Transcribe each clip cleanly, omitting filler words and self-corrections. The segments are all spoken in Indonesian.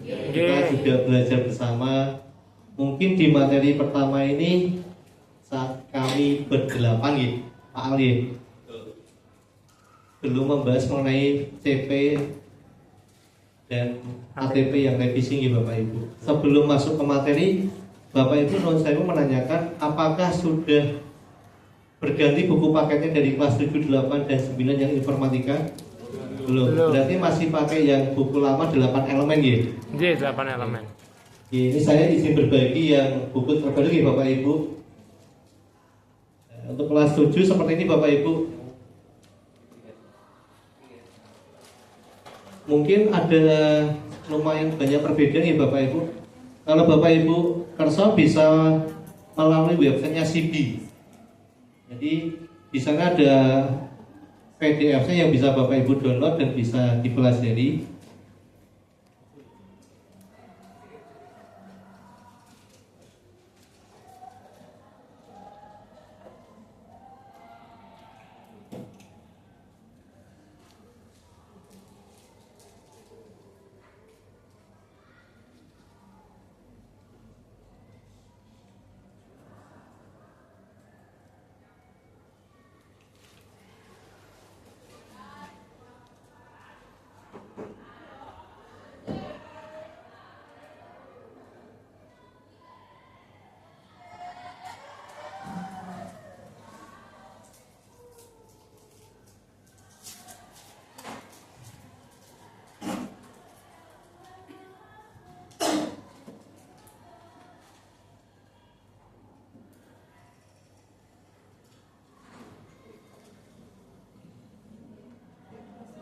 Kita juga belajar bersama. Mungkin di materi pertama ini saat kami berdelapan ya, Pak Ali belum membahas mengenai CP dan ATP yang revisi ya Bapak Ibu. Sebelum masuk ke materi, Bapak Ibu non saya menanyakan apakah sudah berganti buku paketnya dari kelas 7, 8, dan 9 yang informatika? Belum. Berarti masih pakai yang buku lama 8 elemen ya? Iya, 8 elemen. Ini saya izin berbagi yang buku terbaru ya Bapak Ibu. Untuk kelas 7 seperti ini Bapak Ibu. Mungkin ada lumayan banyak perbedaan ya Bapak Ibu. Kalau Bapak Ibu kerso bisa melalui websitenya CB. Jadi di sana ada PDF-nya yang bisa Bapak Ibu download dan bisa dipelajari.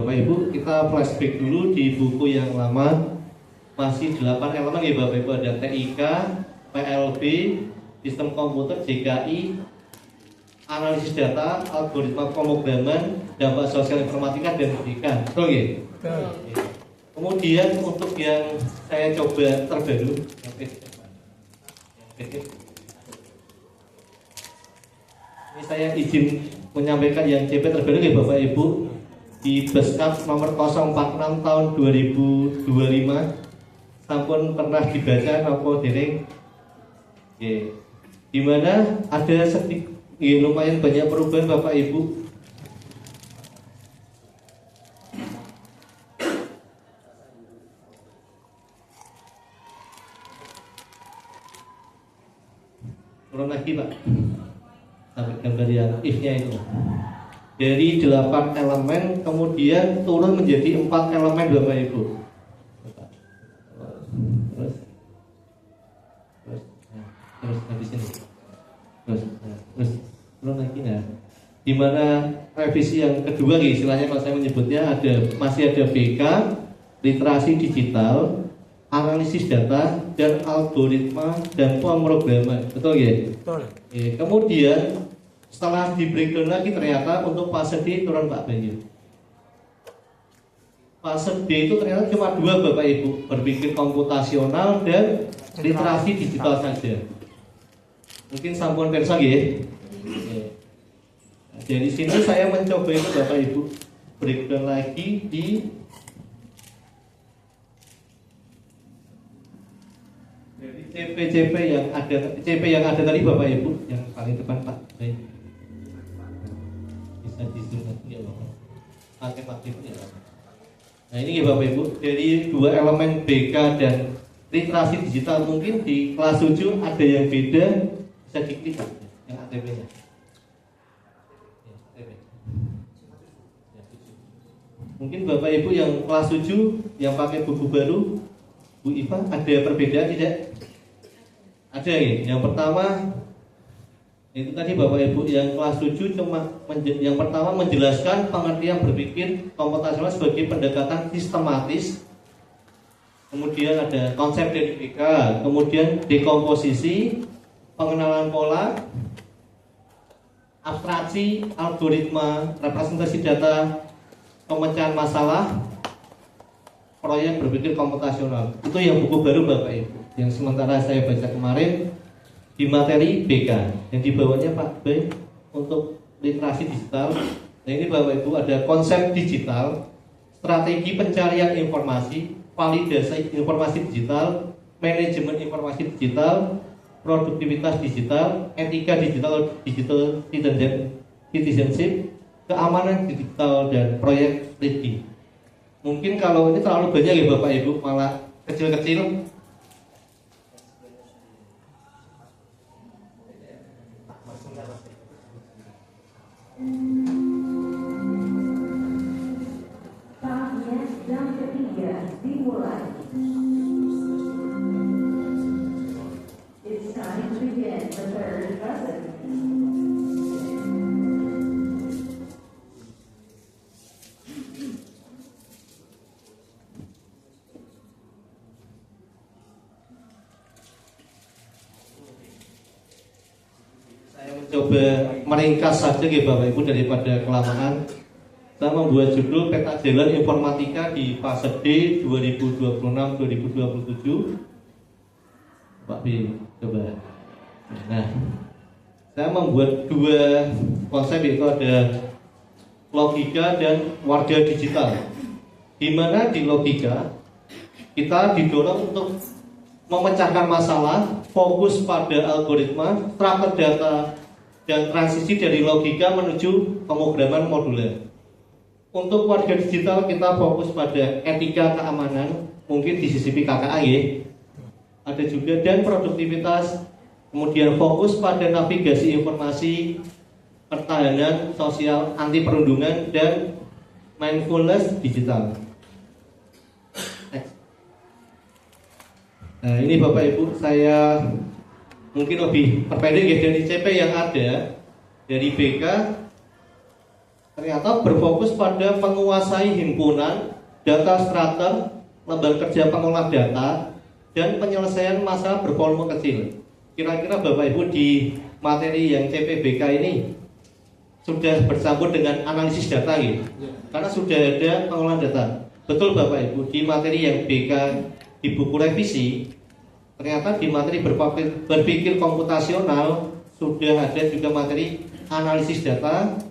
Bapak Ibu, kita flashback dulu di buku yang lama. Masih 8 elemen ya Bapak Ibu. Ada TIK, PLB, Sistem Komputer, JKI, Analisis Data, Algoritma Pemrograman, Dampak Sosial Informatika, dan Pendidikan. Betul ya? Kemudian untuk yang saya coba terbaru, ini saya izin menyampaikan yang CP terbaru ya Bapak Ibu. Di Beskap nomor 046 tahun 2025 sampun pernah dibaca nopo dereng. Di mana ada sedikit lumayan banyak perubahan Bapak Ibu. Turun lagi Pak, sampai gambar yang if-nya itu. Dari 8 elemen kemudian turun menjadi 4 elemen Bapak Ibu. Terus habis ini. Terus turun lagi nggak? Di mana revisi yang kedua istilahnya kalau saya menyebutnya masih ada BK, literasi digital, analisis data, dan algoritma dan pemrograman. Betul ya? Betul. Kemudian setelah di breakdown lagi ternyata untuk fase D turun Pak Bayu. Fase D itu ternyata cuma 2 Bapak Ibu, berpikir komputasional dan literasi digital saja. Mungkin sampun persa ya. Dari sini saya mencoba itu Bapak Ibu breakdown lagi di CP yang ada tadi Bapak Ibu yang paling depan Pak. Bisa disuruh ya Bapak. Pakai ya Bapak. Nah ini ya Bapak Ibu, dari 2 elemen BK dan literasi digital mungkin di kelas 7 ada yang beda, bisa diklik yang ATP-nya. Mungkin Bapak Ibu yang kelas 7 yang pakai buku baru, Bu Iva, ada perbedaan tidak? Ada ya. Yang pertama itu tadi Bapak Ibu yang kelas 7 yang pertama menjelaskan pengertian berpikir komputasional sebagai pendekatan sistematis. Kemudian ada konsep dari BK, kemudian dekomposisi, pengenalan pola, abstraksi, algoritma, representasi data, pemecahan masalah, proyek berpikir komputasional. Itu yang buku baru Bapak Ibu. Yang sementara saya baca kemarin di materi BK yang dibawanya Pak B untuk literasi digital. Nah ini Bapak Ibu ada konsep digital, strategi pencarian informasi, validasi informasi digital, manajemen informasi digital, produktivitas digital, etika digital, digital citizenship, keamanan digital, dan proyek ready. Mungkin kalau ini terlalu banyak ya Bapak Ibu, malah kecil-kecil. Saatnya jam ketiga dimulai. It's time to begin the third lesson. Coba meringkas saja ya Bapak Ibu daripada kelamaan. Saya membuat judul peta jalan informatika di fase D 2026-2027. Pak B, coba. Nah, saya membuat dua konsep, yaitu ada logika dan warga digital. Di mana di logika kita didorong untuk memecahkan masalah, fokus pada algoritma, struktur data, dan transisi dari logika menuju pemrograman moduler. Untuk warga digital kita fokus pada etika keamanan, mungkin di sisi KKA ya. Ada juga, dan produktivitas, kemudian fokus pada navigasi informasi, pertahanan sosial, anti perundungan, dan mindfulness digital. Nah, ini Bapak Ibu, saya mungkin lebih perpendek ya, dari CP yang ada, dari BK ternyata berfokus pada menguasai himpunan, data structure, lembaga kerja pengolah data, dan penyelesaian masalah bervolume kecil. Kira-kira Bapak Ibu di materi yang CPBK ini sudah bercampur dengan analisis data gitu? Karena sudah ada pengolahan data. Betul Bapak Ibu, di materi yang BK di buku revisi, ternyata di materi berpikir komputasional sudah ada juga materi analisis data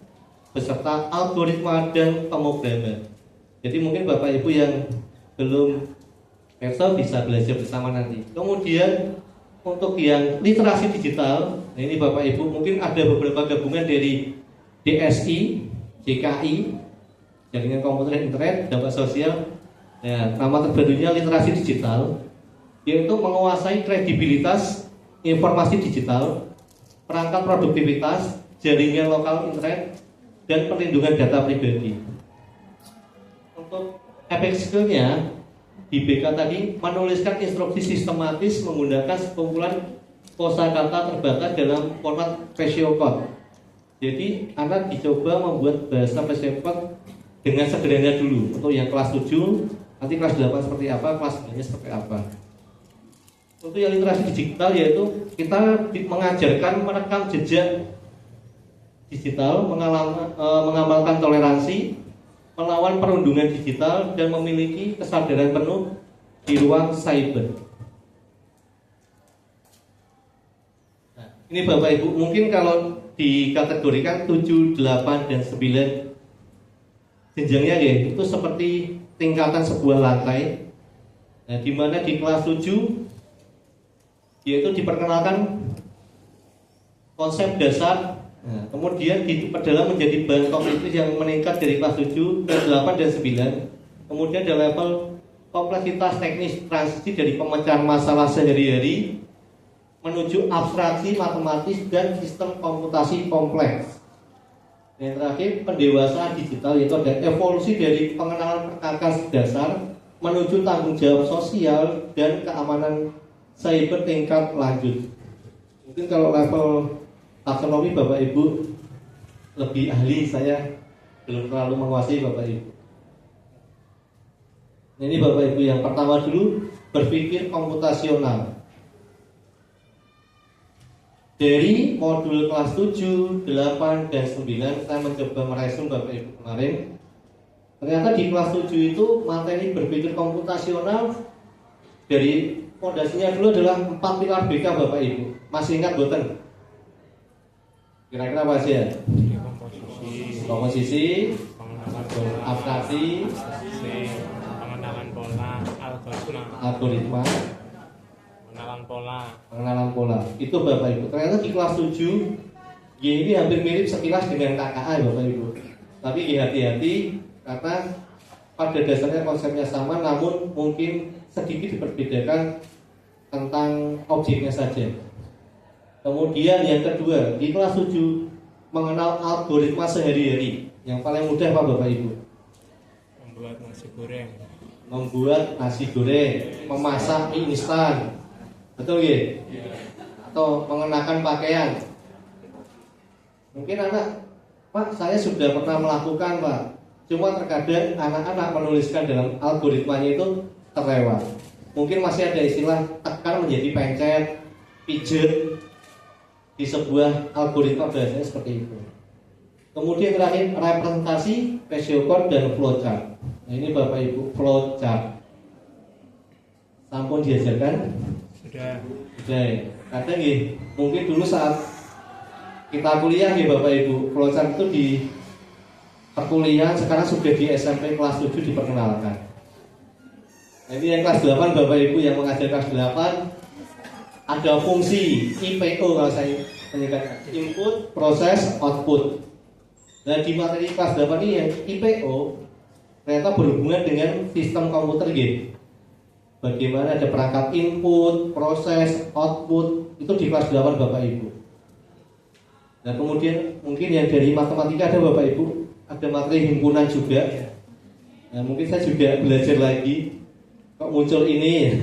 beserta algoritma dan pemrograman. Jadi mungkin Bapak Ibu yang belum perso bisa belajar bersama nanti. Kemudian untuk yang literasi digital, nah ini Bapak Ibu mungkin ada beberapa gabungan dari DSI, JKI, Jaringan Komputer dan Internet, Dampak Sosial. Nah, nama terbarunya literasi digital, yaitu menguasai kredibilitas informasi digital, perangkat produktivitas, jaringan lokal internet, dan perlindungan data pribadi. Untuk efek skillnya di BK tadi menuliskan instruksi sistematis menggunakan sekumpulan kosakata terbatas dalam format Visio Code. Jadi anak dicoba membuat bahasa Visio Code dengan sederhana dulu. Untuk yang kelas 7, nanti kelas 8 seperti apa, kelas 9 seperti apa. Untuk yang literasi digital, yaitu kita mengajarkan merekam jejak digital, mengamalkan toleransi, melawan perundungan digital, dan memiliki kesadaran penuh di ruang cyber. Nah, ini Bapak Ibu, mungkin kalau dikategorikan 7, 8, dan 9 jenjangnya ya, itu seperti tingkatan sebuah lantai. Nah, di mana di kelas 7 yaitu diperkenalkan konsep dasar. Nah, kemudian diperdalam menjadi bahan kognitif yang meningkat dari kelas 7 ke 8 dan 9. Kemudian ada level kompleksitas teknis transisi dari pemecahan masalah sehari-hari menuju abstraksi matematis dan sistem komputasi kompleks. Yang terakhir, pendewasaan digital, yaitu ada evolusi dari pengenalan perkakas dasar menuju tanggung jawab sosial dan keamanan cyber tingkat lanjut. Mungkin kalau level taksonomi Bapak Ibu lebih ahli, saya belum terlalu menguasai Bapak Ibu. Nah, ini Bapak Ibu yang pertama dulu, berpikir komputasional. Dari modul kelas 7, 8, dan 9 saya mencoba meresum Bapak Ibu kemarin. Ternyata di kelas 7 itu materi berpikir komputasional dari fondasinya dulu adalah 4 pilar BK Bapak Ibu. Masih ingat boten? Kira-kira apa saja? Komposisi, abstraksi, pengenalan pola, algoritma, pengenalan pola. Itu Bapak Ibu. Ternyata di kelas 7 ini hampir mirip sekilas dengan KKA ya Bapak Ibu. Tapi hati-hati karena pada dasarnya konsepnya sama, namun mungkin sedikit diperbedakan tentang objeknya saja. Kemudian yang kedua, di kelas 7 mengenal algoritma sehari-hari. Yang paling mudah apa Bapak Ibu? Membuat nasi goreng. Memasak mie instan. Betul ya? Atau mengenakan pakaian. Mungkin anak, Pak, saya sudah pernah melakukan, Pak. Cuma terkadang anak-anak menuliskan dalam algoritmanya itu terlewat. Mungkin masih ada istilah tekan menjadi pencet, pijet di sebuah algoritma bahasanya seperti itu. Kemudian terakhir representasi, ratio code dan flowchart. Nah, ini Bapak Ibu flowchart. Sampun diajarkan? Sudah. Ya. Kadang ya, mungkin dulu saat kita kuliah ya Bapak Ibu, flowchart itu di perkuliahan, sekarang sudah di SMP kelas 7 diperkenalkan. Nah, ini yang kelas 8 Bapak Ibu yang mengajar kelas 8 ada fungsi IPO kalau saya menyebutkan input, proses, output. Nah di materi kelas 8 ini yang IPO ternyata berhubungan dengan sistem komputer gitu. Bagaimana ada perangkat input, proses, output itu di kelas 8 Bapak Ibu. Nah kemudian mungkin yang dari matematika ada Bapak Ibu, ada materi himpunan juga. Nah mungkin saya juga belajar lagi kok muncul ini ya.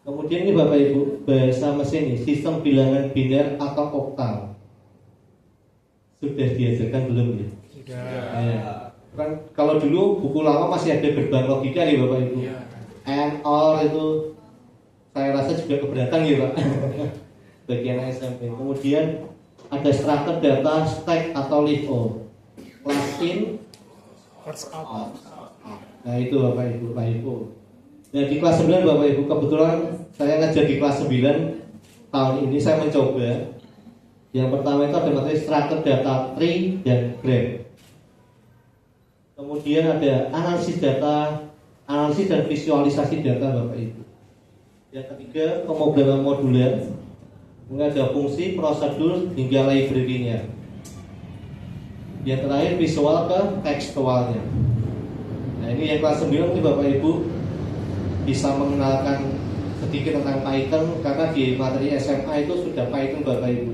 Kemudian ini Bapak Ibu, bahasa mesin ini, sistem bilangan biner atau oktal. Sudah diajarkan belum ya? Sudah. Ya. Kan kalau dulu buku lama masih ada gerbang logika ya Bapak Ibu. Ya. And or itu saya rasa juga keberatan ya Pak. Bagian SMP. Kemudian ada struktur data stack atau LIFO. Class in, First out. nah itu Bapak Ibu, LIFO. Nah di kelas 9 Bapak Ibu, kebetulan saya ngajar di kelas 9 tahun ini saya mencoba. Yang pertama itu ada materi struktur data tree dan graph. Kemudian ada analisis data, analisis dan visualisasi data Bapak Ibu. Yang ketiga pemrograman moduler. Kemudian ada fungsi, prosedur hingga library-nya. Yang terakhir visual ke tekstualnya. Nah ini yang kelas 9 ini Bapak Ibu bisa mengenalkan sedikit tentang Python karena di materi SMA itu sudah Python Bapak Ibu.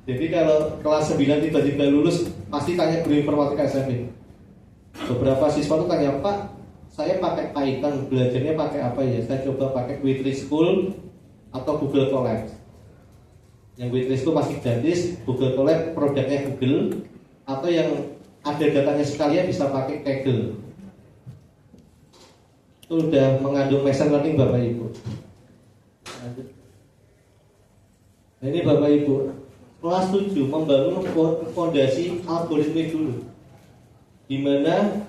Jadi kalau kelas 9 tiba-tiba lulus pasti tanya guru informatika SMP. Beberapa siswa itu tanya, Pak, saya pakai Python, belajarnya pakai apa ya? Saya coba pakai Witry School atau Google Colab. Yang Witry School masih gratis, Google Colab produknya Google, atau yang ada datanya sekalian bisa pakai Kaggle. Itu sudah mengandung machine learning Bapak Ibu. Nah, ini Bapak Ibu, kelas 7 membangun fondasi algoritmik dulu, di mana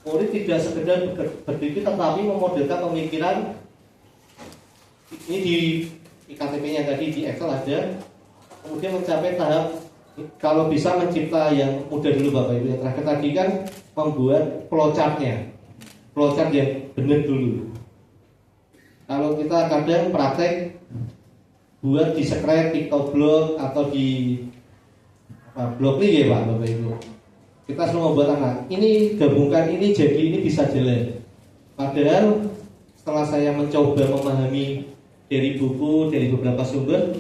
murid tidak sekedar berpikir tetapi memodelkan pemikiran. Ini di IKTP-nya tadi di Excel ada. Kemudian mencapai tahap kalau bisa mencipta yang mudah dulu Bapak Ibu. Yang terakhir tadi kan membuat flowchart-nya. Flowchart yang benar dulu. Kalau kita kadang praktek buat di Scratch, Pictoblog atau di Blockly ya Pak Bapak Ibu. Kita semua membuat anak. Ini gabungkan ini jadi ini bisa jalan. Padahal setelah saya mencoba memahami dari buku, dari beberapa sumber,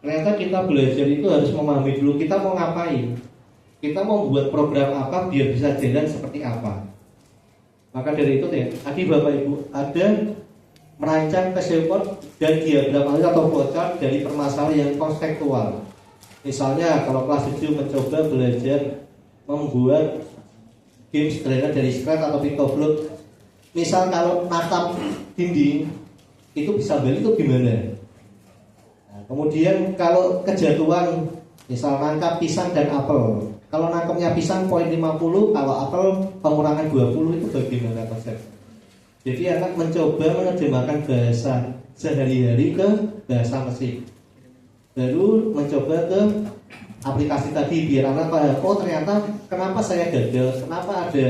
ternyata kita belajar itu harus memahami dulu kita mau ngapain. Kita mau buat program apa biar bisa jalan seperti apa. Maka dari itu ya, tadi Bapak Ibu ada merancang keseimbangan dan diagram atau flowchart dari permasalahan yang konseptual. Misalnya kalau kelas 7 mencoba belajar membuat game sederhana dari Scratch atau Pictoblog. Misal kalau natap dinding itu bisa balik itu gimana? Nah, kemudian kalau kejatuhan misal nangkap pisang dan apel. Kalau nangkapnya pisang poin 50, kalau apel pengurangan 20 itu bagaimana konsep? Jadi anak mencoba menerjemahkan bahasa sehari-hari ke bahasa mesin. Baru mencoba ke aplikasi tadi biar anak paham. Oh ternyata kenapa saya gagal? Kenapa ada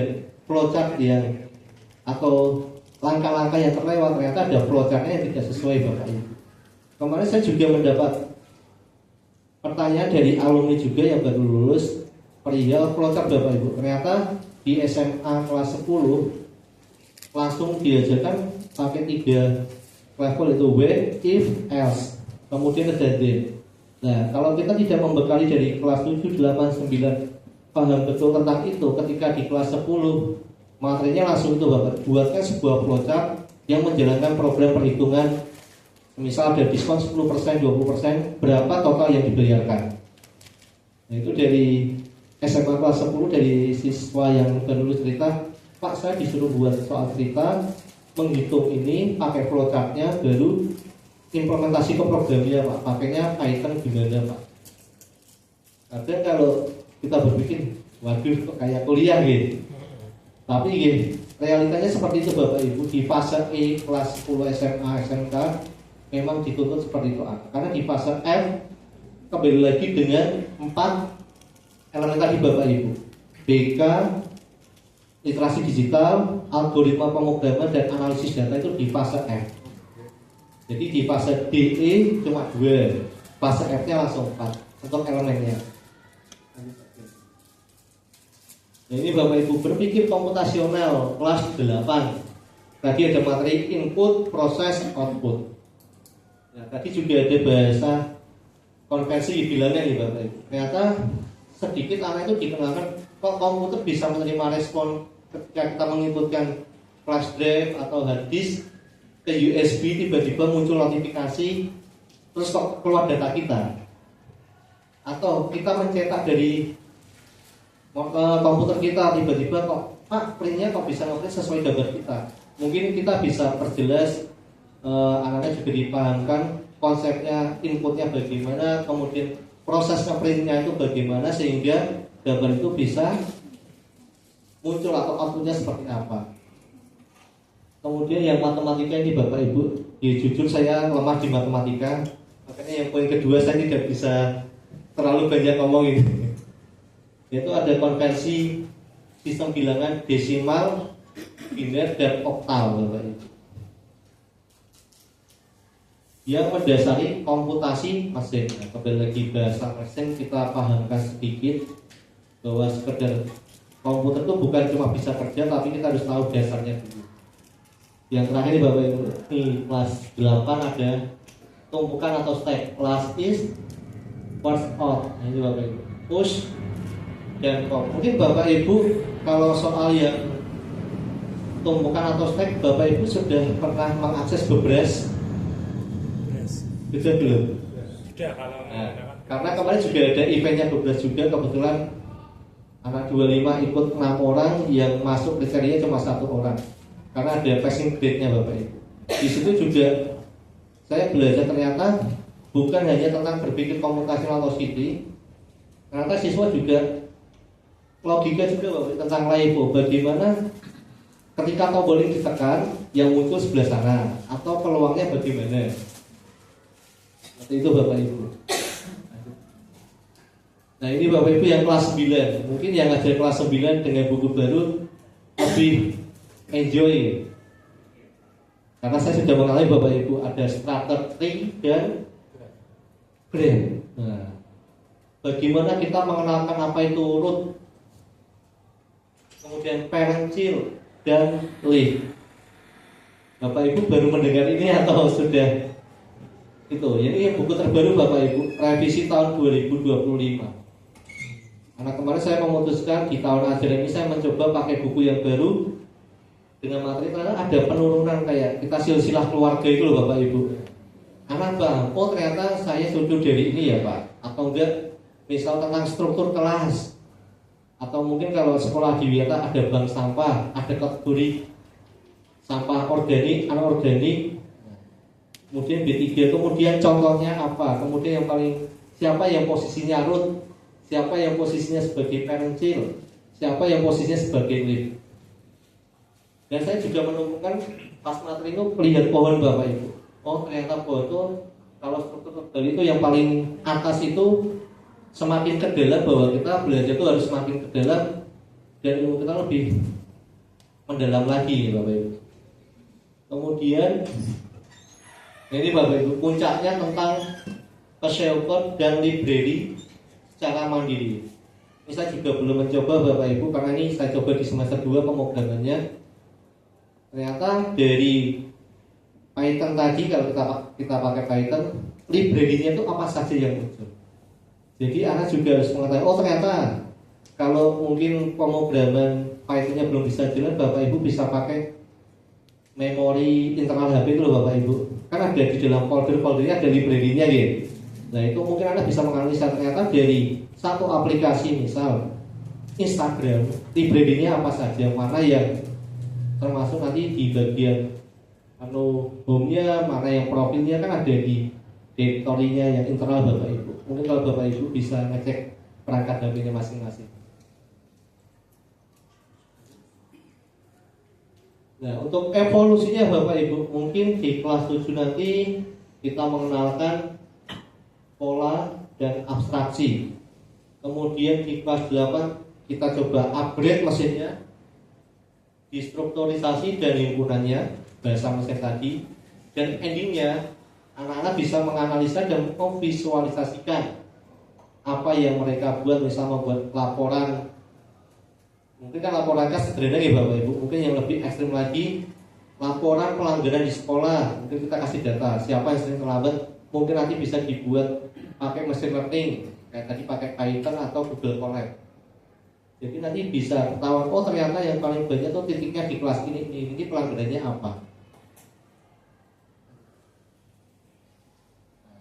flowchart yang atau langkah-langkah yang terlewat, ternyata ada flowchart-nya yang tidak sesuai Bapak Ibu. Kemarin saya juga mendapat pertanyaan dari alumni juga yang baru lulus perihal flowchart Bapak Ibu. Ternyata di SMA kelas 10 langsung diajarkan pakai 3 level, itu when, if, else, kemudian ada then. Nah, kalau kita tidak membekali dari kelas 7, 8, 9 paham betul tentang itu, ketika di kelas 10 materinya langsung itu Bapak, buatkan sebuah flowchart yang menjalankan program perhitungan. Misal ada diskon 10%, 20%, berapa total yang dibayarkan. Nah, itu dari SMA kelas 10 dari siswa yang baru lulus cerita, Pak saya disuruh buat soal cerita, menghitung ini pakai flowchartnya, baru implementasi ke programnya Pak, pakainya Python gimana Pak. Kadang kalau kita berpikir, waduh kok kayak kuliah gitu. Tapi gitu, realitanya seperti itu Bapak Ibu. Di fase E kelas 10 SMA, SMK memang dituntut seperti itu. Karena di fase F kembali lagi dengan 4 elemen tadi Bapak Ibu, BK, literasi digital, algoritma pemrograman, dan analisis data itu di fase F. Jadi di fase DE cuma 2, fase F-nya langsung 4 untuk elemennya. Nah, ini Bapak Ibu berpikir komputasional kelas 8. Tadi ada materi input, proses, output. Nah, tadi juga ada bahasa konvensi bilangnya nih Bapak Ibu. Ternyata sedikit anak itu dikenalkan kok komputer bisa menerima respon ketika kita menginputkan flash drive atau hard disk ke USB, tiba-tiba muncul notifikasi terus kok keluar data kita. Atau kita mencetak dari komputer kita, tiba-tiba kok Pak printnya kok bisa nge-print sesuai gambar kita. Mungkin kita bisa perjelas, anak-anak juga dipahamkan konsepnya, inputnya bagaimana, kemudian proses nge-printnya itu bagaimana sehingga gambar itu bisa muncul atau outputnya seperti apa. Kemudian yang matematika ini Bapak Ibu, ya jujur saya lemah di matematika, makanya yang poin kedua saya tidak bisa terlalu banyak ngomongin. Yaitu ada konvensi sistem bilangan desimal, biner, dan oktal Bapak Ibu, yang mendasari komputasi mesin. Nah, kembali lagi bahasa mesin kita pahamkan sedikit bahwa sekedar komputer itu bukan cuma bisa kerja, tapi kita harus tahu dasarnya dulu. Yang terakhir Bapak Ibu, di kelas 8 ada tumpukan atau stack, last is, first out. Nah, ini Bapak Ibu, push dan pop. Mungkin Bapak Ibu kalau soal yang tumpukan atau stack, Bapak Ibu sudah pernah mengakses Bebras? Sudah belum? Sudah kalau karena kemarin juga ada eventnya Bebras juga, kebetulan anak 25 ikut 6 orang, yang masuk kriterianya cuma 1 orang karena ada passing grade-nya Bapak Ibu. Di situ juga saya belajar ternyata bukan hanya tentang berpikir komputasional atau CD, ternyata siswa juga logika juga Bapak Ibu, tentang LIFO, bagaimana ketika tombol ini ditekan yang muncul sebelah sana, atau peluangnya bagaimana. Seperti itu Bapak Ibu. Nah ini Bapak Ibu yang kelas 9. Mungkin yang ada kelas 9 dengan buku baru lebih enjoy, karena saya sudah mengalami Bapak Ibu ada strategi dan brand. Nah, bagaimana kita mengenalkan apa itu root, kemudian parent child dan leaf. Bapak Ibu baru mendengar ini atau sudah itu? Ini buku terbaru Bapak Ibu, revisi tahun 2025. Karena kemarin saya memutuskan di tahun ajaran ini saya mencoba pakai buku yang baru dengan materi, karena ada penurunan kayak kita silsilah keluarga itu loh Bapak Ibu. Anak Bang, oh ternyata saya sudut dari ini ya Pak, atau enggak misal tentang struktur kelas, atau mungkin kalau sekolah di Wiyata ada bank sampah, ada kategori sampah organik, anorganik, kemudian B3, kemudian contohnya apa, kemudian yang paling siapa yang posisinya root, siapa yang posisinya sebagai parent child, siapa yang posisinya sebagai leaf. Dan saya juga menemukan pas materi itu melihat pohon Bapak Ibu. Oh ternyata pohon itu kalau struktur tebal itu yang paling atas itu semakin ke dalam, bahwa kita belajar itu harus semakin ke dalam dan ilmu kita lebih mendalam lagi Bapak Ibu. Kemudian ini Bapak Ibu, puncaknya tentang keseukon dan library secara mandiri. Ini saya juga belum mencoba Bapak Ibu, karena ini saya coba di semester 2 pemrogramannya. Ternyata dari Python tadi, kalau kita pakai Python, library-nya itu apa saja yang muncul. Jadi anak juga harus mengetahui, oh ternyata kalau mungkin pemrograman Python-nya belum bisa jalan, Bapak Ibu bisa pakai memori internal HP itu loh Bapak Ibu. Kan ada di dalam folder-foldernya ada library-nya gitu. Nah itu mungkin Anda bisa menganalisa ternyata dari satu aplikasi, misal Instagram, library-nya apa saja, mana yang termasuk nanti di bagian home-nya, mana yang profilnya, kan ada di direktorinya yang internal Bapak Ibu. Mungkin kalau Bapak Ibu bisa ngecek perangkat HP-nya masing-masing. Nah, untuk evolusinya Bapak Ibu, mungkin di kelas 7 nanti kita mengenalkan pola dan abstraksi. Kemudian di kelas 8 kita coba upgrade mesinnya, distrukturisasi dan himpunannya, bahasa mesin tadi. Dan endingnya anak-anak bisa menganalisa dan memvisualisasikan apa yang mereka buat, misalnya membuat laporan. Mungkin kan laporannya sederhana ya Bapak Ibu. Mungkin yang lebih ekstrim lagi, laporan pelanggaran di sekolah. Mungkin kita kasih data siapa yang sering terlambat. Mungkin nanti bisa dibuat pakai mesin learning, kayak tadi pakai Python atau Google Colab. Jadi nanti bisa ketahuan, oh ternyata yang paling banyak tuh titiknya di kelas ini pelanggarannya apa.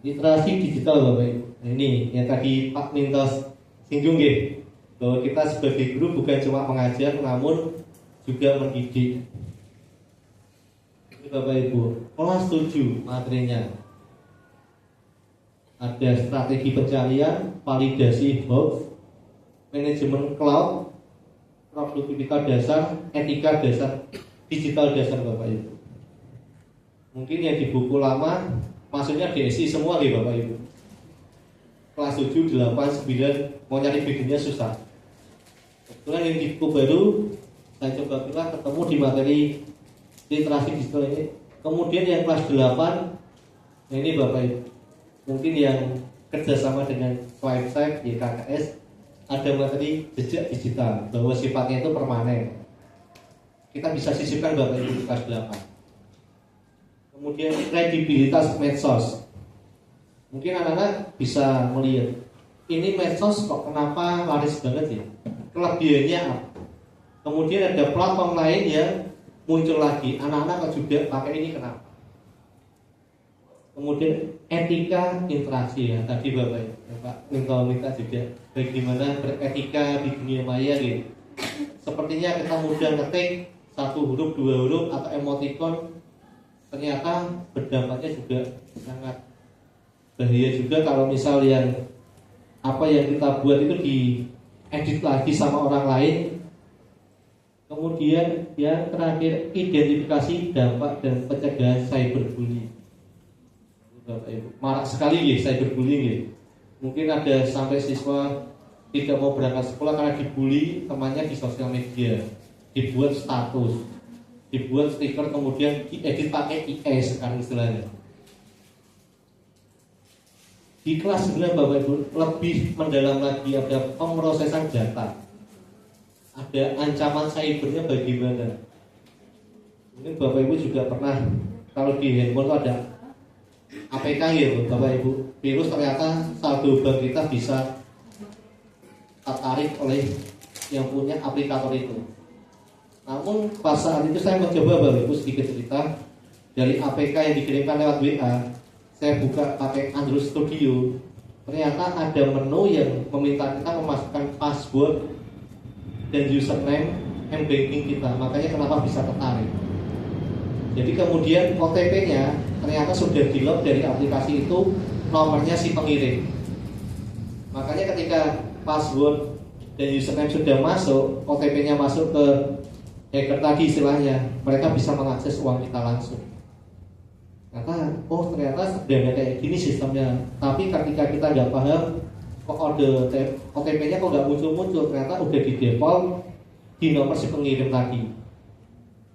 Literasi digital Bapak Ibu. Nah, ini yang tadi Pak Mintos singgung ya, bahwa kita sebagai guru bukan cuma mengajar, namun juga mendidik. Ini Bapak Ibu, kelas 7 materinya ada strategi pencarian, validasi hoax, manajemen cloud, produktivitas dasar, etika dasar, digital dasar Bapak Ibu. Mungkin yang di buku lama maksudnya DSI semua nih Bapak Ibu. Kelas 7, 8, 9 mau nyari videonya susah. Kebetulan yang di buku baru saya coba pilih ketemu di materi literasi digital ini. Kemudian yang kelas 8, nah ini Bapak Ibu, mungkin yang kerjasama dengan website YKKS, ada materi jejak digital bahwa sifatnya itu permanen. Kita bisa sisipkan Bapak Ibu di kelas 8. Kemudian kredibilitas medsos. Mungkin anak-anak bisa melihat, ini medsos kok kenapa laris banget ya? Kelebihannya apa? Kemudian ada platform lain yang muncul lagi, anak-anak juga pakai ini kenapa? Kemudian etika interaksi ya, tadi Bapak ya, Pak minta juga bagaimana beretika di dunia maya gitu. Sepertinya kita mudah ngetik 1 huruf, 2 huruf atau emoticon, ternyata berdampaknya juga sangat bahaya juga kalau misal yang apa yang kita buat itu diedit lagi sama orang lain. Kemudian yang terakhir, identifikasi dampak dan pencegahan cyberbullying. Bapak Ibu, marak sekali ya cyberbullying ya. Mungkin ada sampai siswa tidak mau berangkat sekolah karena dibully temannya di sosial media, dibuat status, dibuat stiker, kemudian diedit pakai AI sekarang istilahnya. Di kelas 9 Bapak Ibu lebih mendalam lagi, ada pemrosesan data, ada ancaman cybernya bagaimana. Mungkin Bapak Ibu juga pernah, kalau di handphone itu ada APK ya Bapak Ibu, virus ternyata saldo bank kita bisa tertarik oleh yang punya aplikator itu. Namun pas saat itu saya mencoba Bapak Ibu sedikit cerita dari APK yang dikirimkan lewat WA. Saya buka pakai Android Studio, ternyata ada menu yang meminta kita memasukkan password dan username m-banking kita. Makanya kenapa bisa tertarik. Jadi kemudian OTP-nya ternyata sudah di-load dari aplikasi itu, nomornya si pengirim. Makanya ketika password dan username sudah masuk, OTP-nya masuk ke hacker tadi istilahnya, mereka bisa mengakses uang kita langsung. Ternyata sederhana kayak gini sistemnya. Tapi ketika kita nggak paham, kok OTP-nya kok nggak muncul-muncul, ternyata udah di default di nomor si pengirim tadi.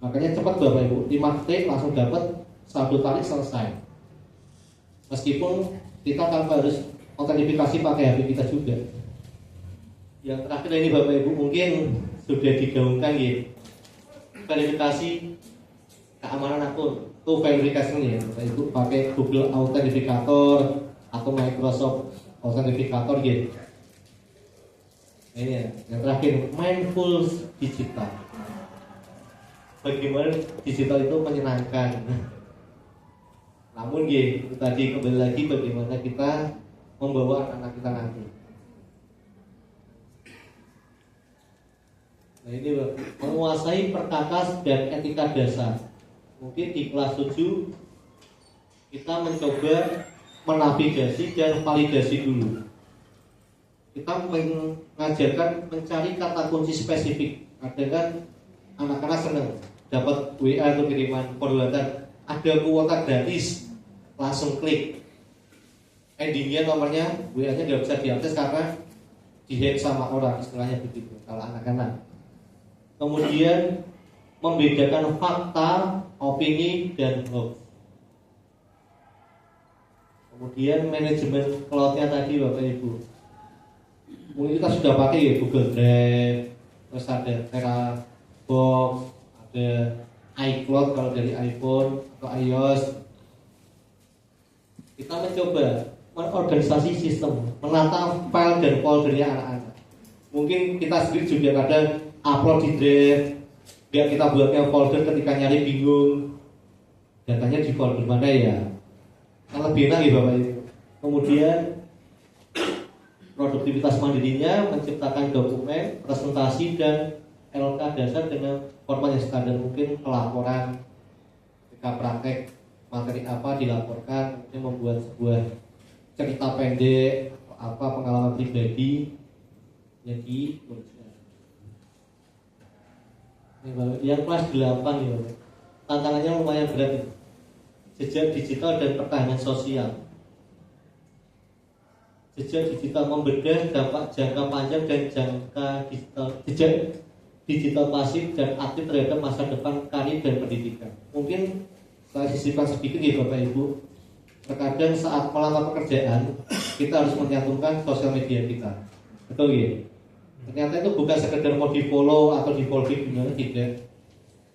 Makanya cepat Bapak Ibu, 5 detik langsung dapat, saldo tarik selesai. Meskipun kita tanpa harus autentifikasi pakai HP kita juga. Yang terakhir ini Bapak Ibu mungkin sudah digaungkan ya, verifikasi keamanan akun. Itu verifikasinya ya Bapak Ibu, pakai Google Authenticator atau Microsoft Authenticator gitu. Ini ya, yang terakhir mindful digital. Bagaimana digital itu menyenangkan. Namun gitu, tadi kembali lagi bagaimana kita membawa anak-anak kita nanti. Nah ini Pak, menguasai perkakas dan etika dasar. Mungkin di kelas 7 kita mencoba menavigasi dan validasi dulu. Kita mengajarkan mencari kata kunci spesifik. Ada kan anak-anak senang dapat WA atau kiriman forwardan, ada kuota gratis, langsung klik. Endingnya nomornya WA-nya nggak bisa diakses karena dihack sama orang, istilahnya begitu kalau anak-anak. Kemudian membedakan fakta, opini, dan hoax. Kemudian manajemen cloud-nya tadi Bapak Ibu. Mungkin kita sudah pakai ya Google Drive, terus ada Terabox, ada iCloud kalau dari iPhone atau iOS. Kita mencoba mengorganisasi sistem, menata file dan foldernya anak-anak. Mungkin kita sendiri juga kadang upload di Drive, biar kita buatnya folder ketika nyari bingung, datanya di folder mana ya. Yang lebih enak ya Bapak Ibu. Kemudian produktivitas mandirinya menciptakan dokumen, presentasi, dan LK dasar dengan format yang standar, mungkin pelaporan ketika praktek materi apa dilaporkan, kemudian membuat sebuah cerita pendek apa pengalaman pribadi yang dituliskan. Yang kelas 8 ya, tantangannya lumayan berat ya. Jejak digital dan pertahanan sosial. Jejak digital membedah dampak jangka panjang dan jangka digital, jejak digital pasif dan aktif terhadap masa depan karir dan pendidikan. Mungkin saya sisipkan sedikit ya Bapak Ibu. Terkadang saat melamar pekerjaan kita harus menyatukan sosial media kita, betul ya? Ternyata itu bukan sekedar mau di follow atau di follow gimana, tidak.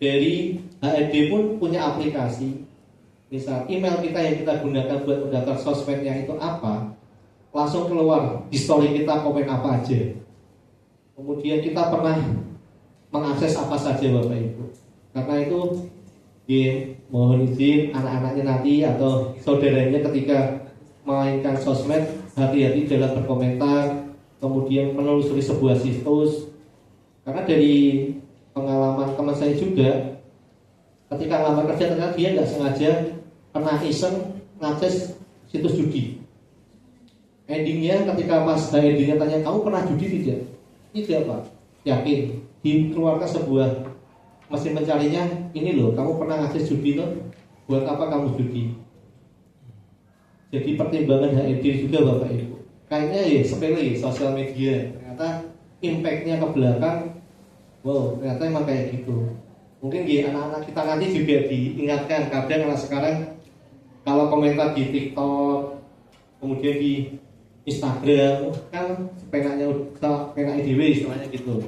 Dari HRD pun punya aplikasi. Misal email kita yang kita gunakan buat mendaftar sosmednya itu apa, langsung keluar di story kita komen apa aja. Kemudian kita pernah mengakses apa saja Bapak Ibu. Karena itu mohon izin anak-anaknya nanti atau saudaranya ketika mainkan sosmed, hati-hati dalam berkomentar, kemudian menelusuri sebuah situs. Karena dari pengalaman teman saya juga, ketika ngelamar kerja ternyata dia nggak sengaja pernah iseng ngakses situs judi. Endingnya ketika Mas HRD-nya tanya, kamu pernah judi tidak? Tidak Pak. Yakin. Dikeluarkan sebuah mesin pencarinya, ini loh, kamu pernah ngakses judi loh. Buat apa kamu judi? Jadi pertimbangan HRD juga Bapak Ibu. Kayaknya ya sepele sosial media. Ternyata impactnya ke belakang, wow, ternyata emang kayak gitu. Mungkin ya anak-anak kita nanti juga diingatkan. Kadang anak sekarang kalau komentar di TikTok, kemudian di Instagram, kan penanya IDW istilahnya gitu.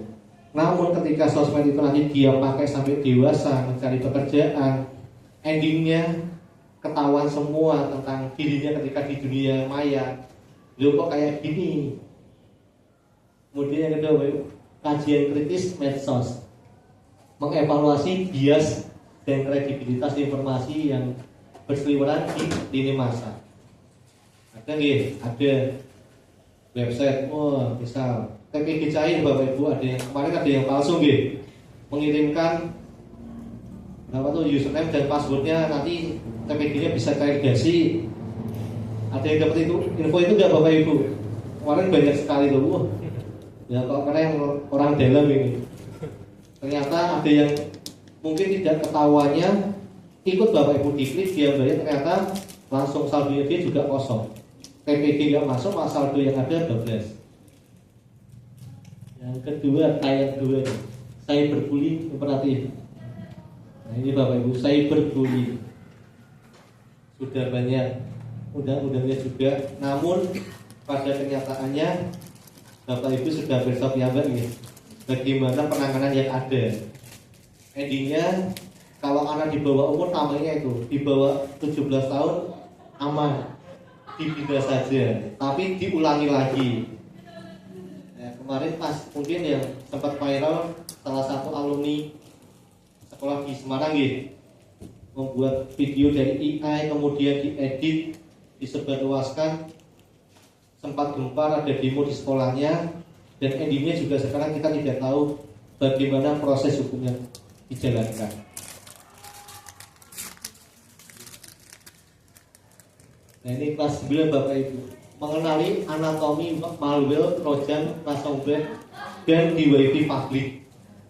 Namun ketika sosmed itu nanti dia pakai sampai dewasa mencari pekerjaan, endingnya ketahuan semua tentang dirinya ketika di dunia maya. Loh kok kayak gini? Kemudian yang kedua, kajian kritis medsos, mengevaluasi bias dan kredibilitas informasi yang berseliweran di lini masa. Ada website, misal TPG cair Bapak Ibu, kemarin ada yang palsu mengirimkan username dan passwordnya, nanti TPG-nya bisa cair gasi. Ada yang dapat itu info itu nggak Bapak Ibu? Kemarin banyak sekali loh. Ya kok karena yang orang dalam ini. Ternyata ada yang mungkin tidak ketahuannya ikut Bapak Ibu diklik, dia bayar, ternyata langsung saldonya dia juga kosong. TPG nggak masuk, saldo yang ada 12. Yang kedua, ayat 2, cyberbullying imperatif. Nah ini Bapak Ibu, cyberbullying sudah banyak undang-undangnya juga, namun pada kenyataannya Bapak Ibu sudah bersop ya Mbak ya, bagaimana penanganan yang ada. Endingnya kalau anak di bawah umur namanya itu di bawah 17 tahun aman, dibina saja, tapi diulangi lagi. Nah, kemarin pas mungkin yang sempat viral salah satu alumni sekolah di Semarang ya, membuat video dari AI kemudian diedit, disebarluaskan, sempat gempar, ada demo di sekolahnya, dan endingnya juga sekarang kita tidak tahu bagaimana proses hukumnya dijalankan. Nah ini kelas 9 Bapak Ibu, mengenali anatomi malware, trojan, ransomware, dan di WiFi publik.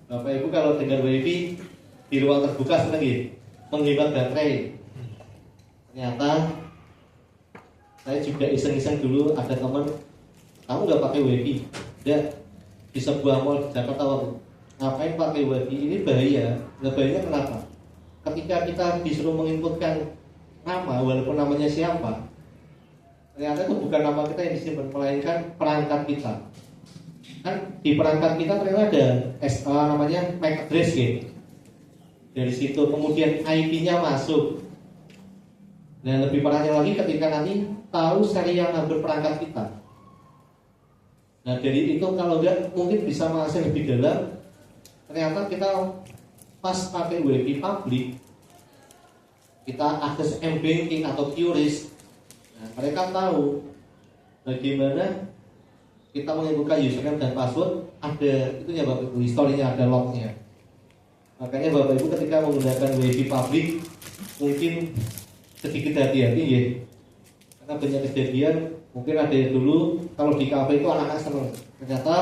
Bapak Ibu kalau dengar WiFi di ruang terbuka senang ya, menghemat baterai. Ternyata saya juga iseng-iseng dulu, ada teman, kamu nggak pakai WiFi? Ya, di sebuah mall di Jakarta waktu. Ngapain pakai WiFi? Ini bahaya. Nah, bahayanya kenapa? Ketika kita disuruh menginputkan nama, walaupun namanya siapa, ternyata itu bukan nama kita yang disimpan, melainkan perangkat kita. Kan di perangkat kita ternyata ada namanya MAC address gitu. Dari situ kemudian IP-nya masuk. Nah lebih parahnya lagi ketika nanti tahu serial number perangkat kita. Nah dari itu kalau nggak mungkin bisa masuk lebih dalam. Ternyata kita pas pakai WiFi publik, kita akses m-banking atau QRIS. Nah, mereka tahu bagaimana kita menginputkan username dan password, ada itunya Bapak Ibu, historinya, ada lognya. Makanya Bapak Ibu ketika menggunakan WiFi publik mungkin sedikit hati-hati ya, karena banyak kejadian. Mungkin ada dulu kalau di kafe itu anak-anak senang, ternyata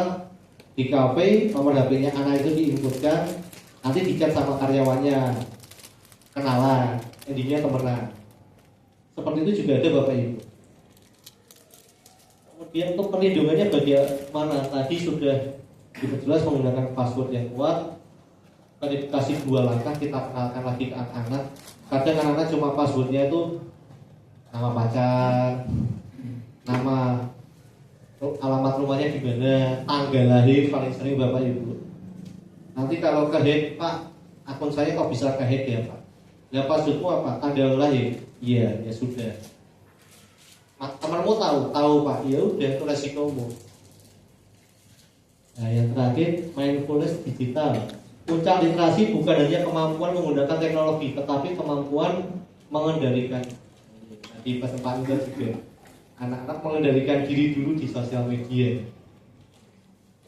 di kafe nomor HP-nya anak itu diinputkan, nanti dicat sama karyawannya, kenalan, endingnya temenan. Seperti itu juga ada Bapak Ibu. Kemudian untuk perlindungannya bagaimana? Tadi sudah diperjelas menggunakan password yang kuat, verifikasi 2 langkah, kita kenalkan lagi ke anak-anak. Kadang anak-anak cuma passwordnya itu nama pacar, nama, alamat rumahnya di mana, tanggal lahir paling sering Bapak Ibu. Nanti kalau kehack, Pak, akun saya kok bisa kehack ya Pak? Ya passwordmu apa? Tanggal lahir? Iya, ya sudah. Temanmu tahu Pak? Ya udah, itu resikomu. Nah yang terakhir, mindfulness digital. Puncak literasi bukan hanya kemampuan menggunakan teknologi, tetapi kemampuan mengendalikan. Di kesempatan juga, anak-anak mengendalikan diri dulu di sosial media.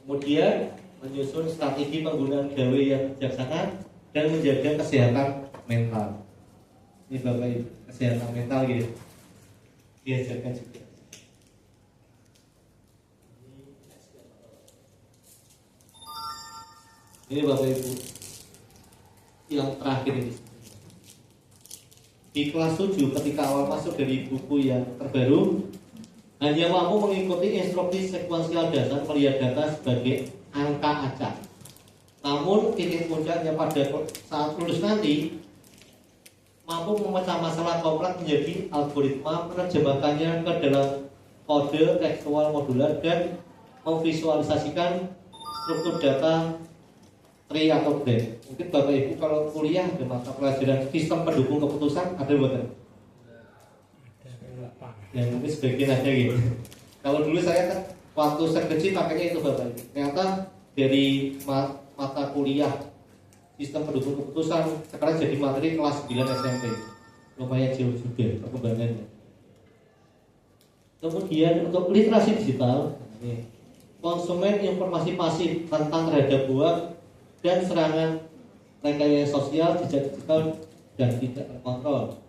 Kemudian menyusun strategi penggunaan gawai yang bijaksana dan menjaga kesehatan mental. Ini Bapak Ibu, kesehatan mental gitu diajarkan juga. Ini Bapak Ibu yang terakhir ini. Di kelas 7 ketika awal masuk dari buku yang terbaru, hanya mampu mengikuti instruksi sekuensial dasar melihat data sebagai angka acak. Namun titik puncaknya pada saat lulus nanti mampu memecah masalah kompleks menjadi algoritma, menerjemahkannya ke dalam kode tekstual modular dan memvisualisasikan struktur data tree atau graph. Mungkin Bapak Ibu kalau kuliah ada mata pelajaran sistem pendukung keputusan, ada bukan? Ya mungkin sebagian aja gitu. Kalau dulu saya kan waktu saya kecil pakainya itu Bapak Ibu. Ternyata dari mata kuliah sistem pendukung keputusan sekarang jadi materi kelas 9 SMP. Lumayan jauh juga perkembangannya. Kemudian untuk literasi digital, konsumen informasi pasif tentang terhadap buah dan serangan rekayasa sosial, jejak digital dan tidak terkontrol.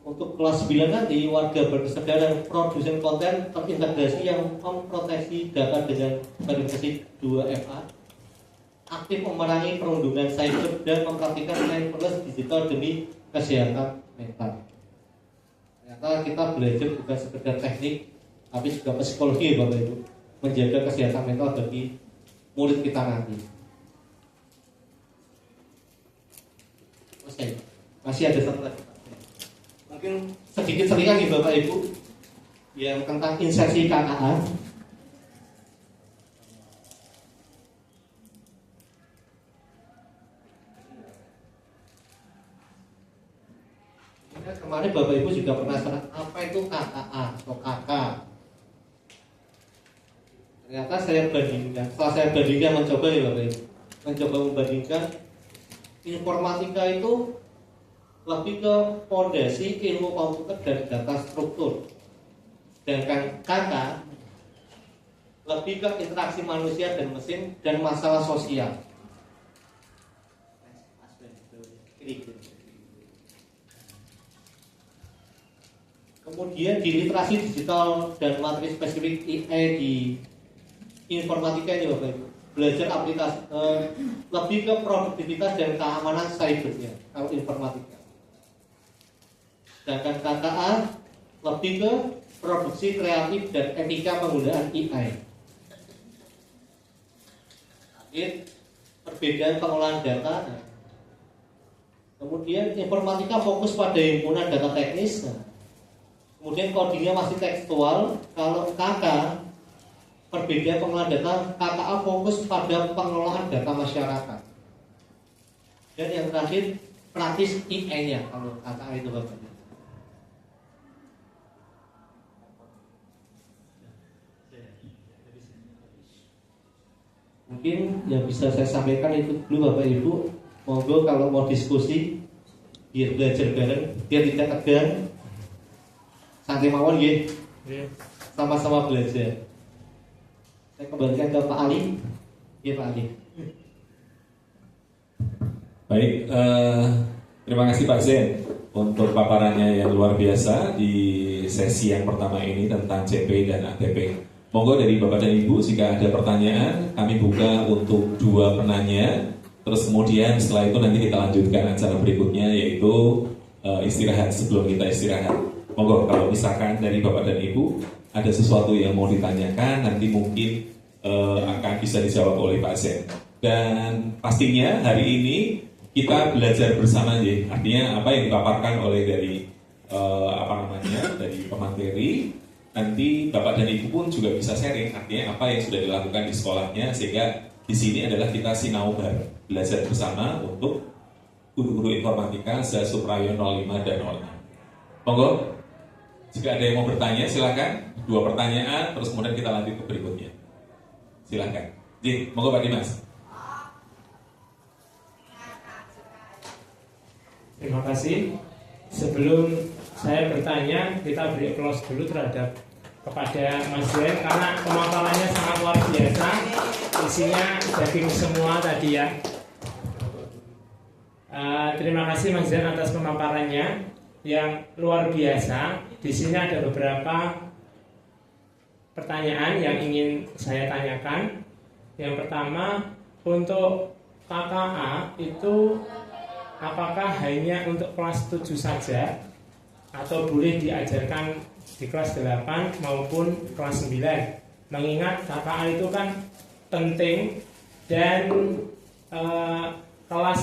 Untuk kelas 9 nanti warga berkesadaran produsen konten terintegrasi yang memproteksi data dengan verifikasi 2FA, aktif memerangi perundungan cyber dan mempraktikkan mindfulness digital demi kesehatan mental. Ternyata kita belajar bukan sekedar teknik, tapi juga psikologi Bapak Ibu, menjaga kesehatan mental bagi murid kita nanti. selesai. Masih ada satu lagi. Mungkin sedikit selingan nih Bapak Ibu yang tentang insersi KKA. Kemarin Bapak Ibu juga penasaran apa itu KKA atau KK. Ternyata saya bandingkan, setelah saya bandingkan mencoba ya Bapak Ibu, mencoba membandingkan informatika itu lebih ke fondasi ilmu komputer dan data struktur, sedangkan KK lebih ke interaksi manusia dan mesin dan masalah sosial. Kemudian di literasi digital dan materi spesifik IE di informatika ini Bapak Ibu, belajar aplikasi lebih ke produktivitas dan keamanan cybernya kalau informatika. Sedangkan KKA lebih ke produksi kreatif dan etika penggunaan AI. Perbedaan pengolahan data. Kemudian informatika fokus pada himpunan data teknis. Kemudian codingnya masih tekstual. Kalau KK, perbedaan pengolahan data, KKA fokus pada pengelolaan data masyarakat. Dan yang terakhir praktis IE-nya kalau KKA itu Bapak. Mungkin yang bisa saya sampaikan itu dulu Bapak Ibu. Monggo kalau mau diskusi biar belajar bareng, biar tidak tegang. Santai mawon nggih. Sama-sama belajar. Saya kembalikan ke Pak Ali. Ya Pak Ali. Baik, terima kasih Pak Zen untuk paparannya yang luar biasa di sesi yang pertama ini tentang CP dan ATP. Monggo dari Bapak dan Ibu jika ada pertanyaan kami buka untuk 2 penanya. Terus kemudian setelah itu nanti kita lanjutkan acara berikutnya yaitu istirahat sebelum kita istirahat. Monggo kalau misalkan dari Bapak dan Ibu ada sesuatu yang mau ditanyakan nanti mungkin akan bisa dijawab oleh Pak Zen. Dan pastinya hari ini kita belajar bersama ya. Artinya apa yang dipaparkan oleh dari dari pemateri nanti Bapak dan Ibu pun juga bisa sharing artinya apa yang sudah dilakukan di sekolahnya sehingga di sini adalah kita sinau bareng belajar bersama untuk guru-guru informatika Suprayo 05 dan 06. Monggo jika ada yang mau bertanya silakan 2 pertanyaan terus kemudian kita lanjut ke berikutnya. Silakan. Jadi monggo Pak Dimas. Terima kasih. Sebelum saya bertanya, kita beri applause dulu terhadap kepada Mas Zen karena pemaparannya sangat luar biasa. Isinya daging semua tadi ya. Terima kasih Mas Zen atas pemaparannya yang luar biasa. Di sini ada beberapa pertanyaan yang ingin saya tanyakan. Yang pertama, untuk KKA itu apakah hanya untuk kelas 7 saja atau boleh diajarkan di kelas 8 maupun kelas 9? Mengingat KKA itu kan penting dan kelas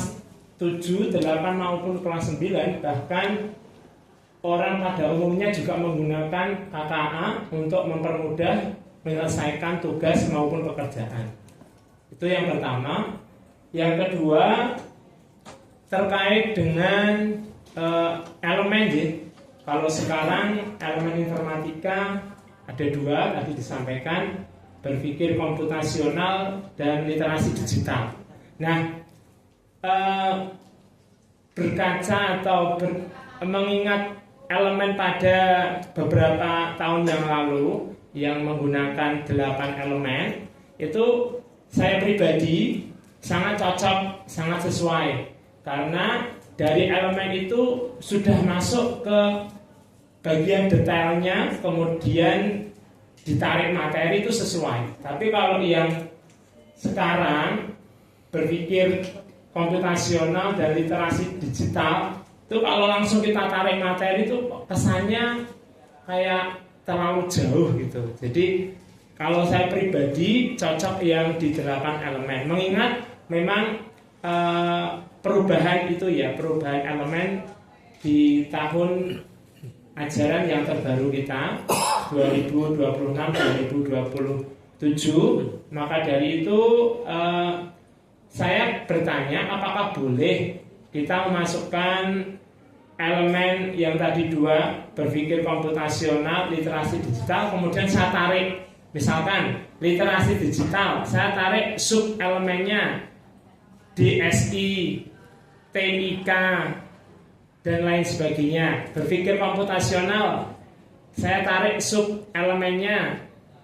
7, 8 maupun kelas 9 bahkan orang pada umumnya juga menggunakan KKA untuk mempermudah menyelesaikan tugas maupun pekerjaan. Itu yang pertama. Yang kedua terkait dengan elemen ya. Kalau sekarang elemen informatika ada 2 tadi disampaikan, berpikir komputasional dan literasi digital. Nah, berkaca atau mengingat elemen pada beberapa tahun yang lalu yang menggunakan 8 elemen, itu saya pribadi sangat cocok, sangat sesuai karena dari elemen itu sudah masuk ke bagian detailnya, kemudian ditarik materi itu sesuai. Tapi kalau yang sekarang berpikir komputasional dan literasi digital itu kalau langsung kita tarik materi itu kesannya kayak terlalu jauh gitu. Jadi kalau saya pribadi cocok yang di 8 elemen. Mengingat memang perubahan itu ya, perubahan elemen di tahun ajaran yang terbaru kita 2026-2027. Maka dari itu saya bertanya apakah boleh kita memasukkan elemen yang tadi dua, berpikir komputasional, literasi digital, kemudian saya tarik misalkan literasi digital, saya tarik sub elemennya DSI, TIK, dan lain sebagainya. Berpikir komputasional, saya tarik sub elemennya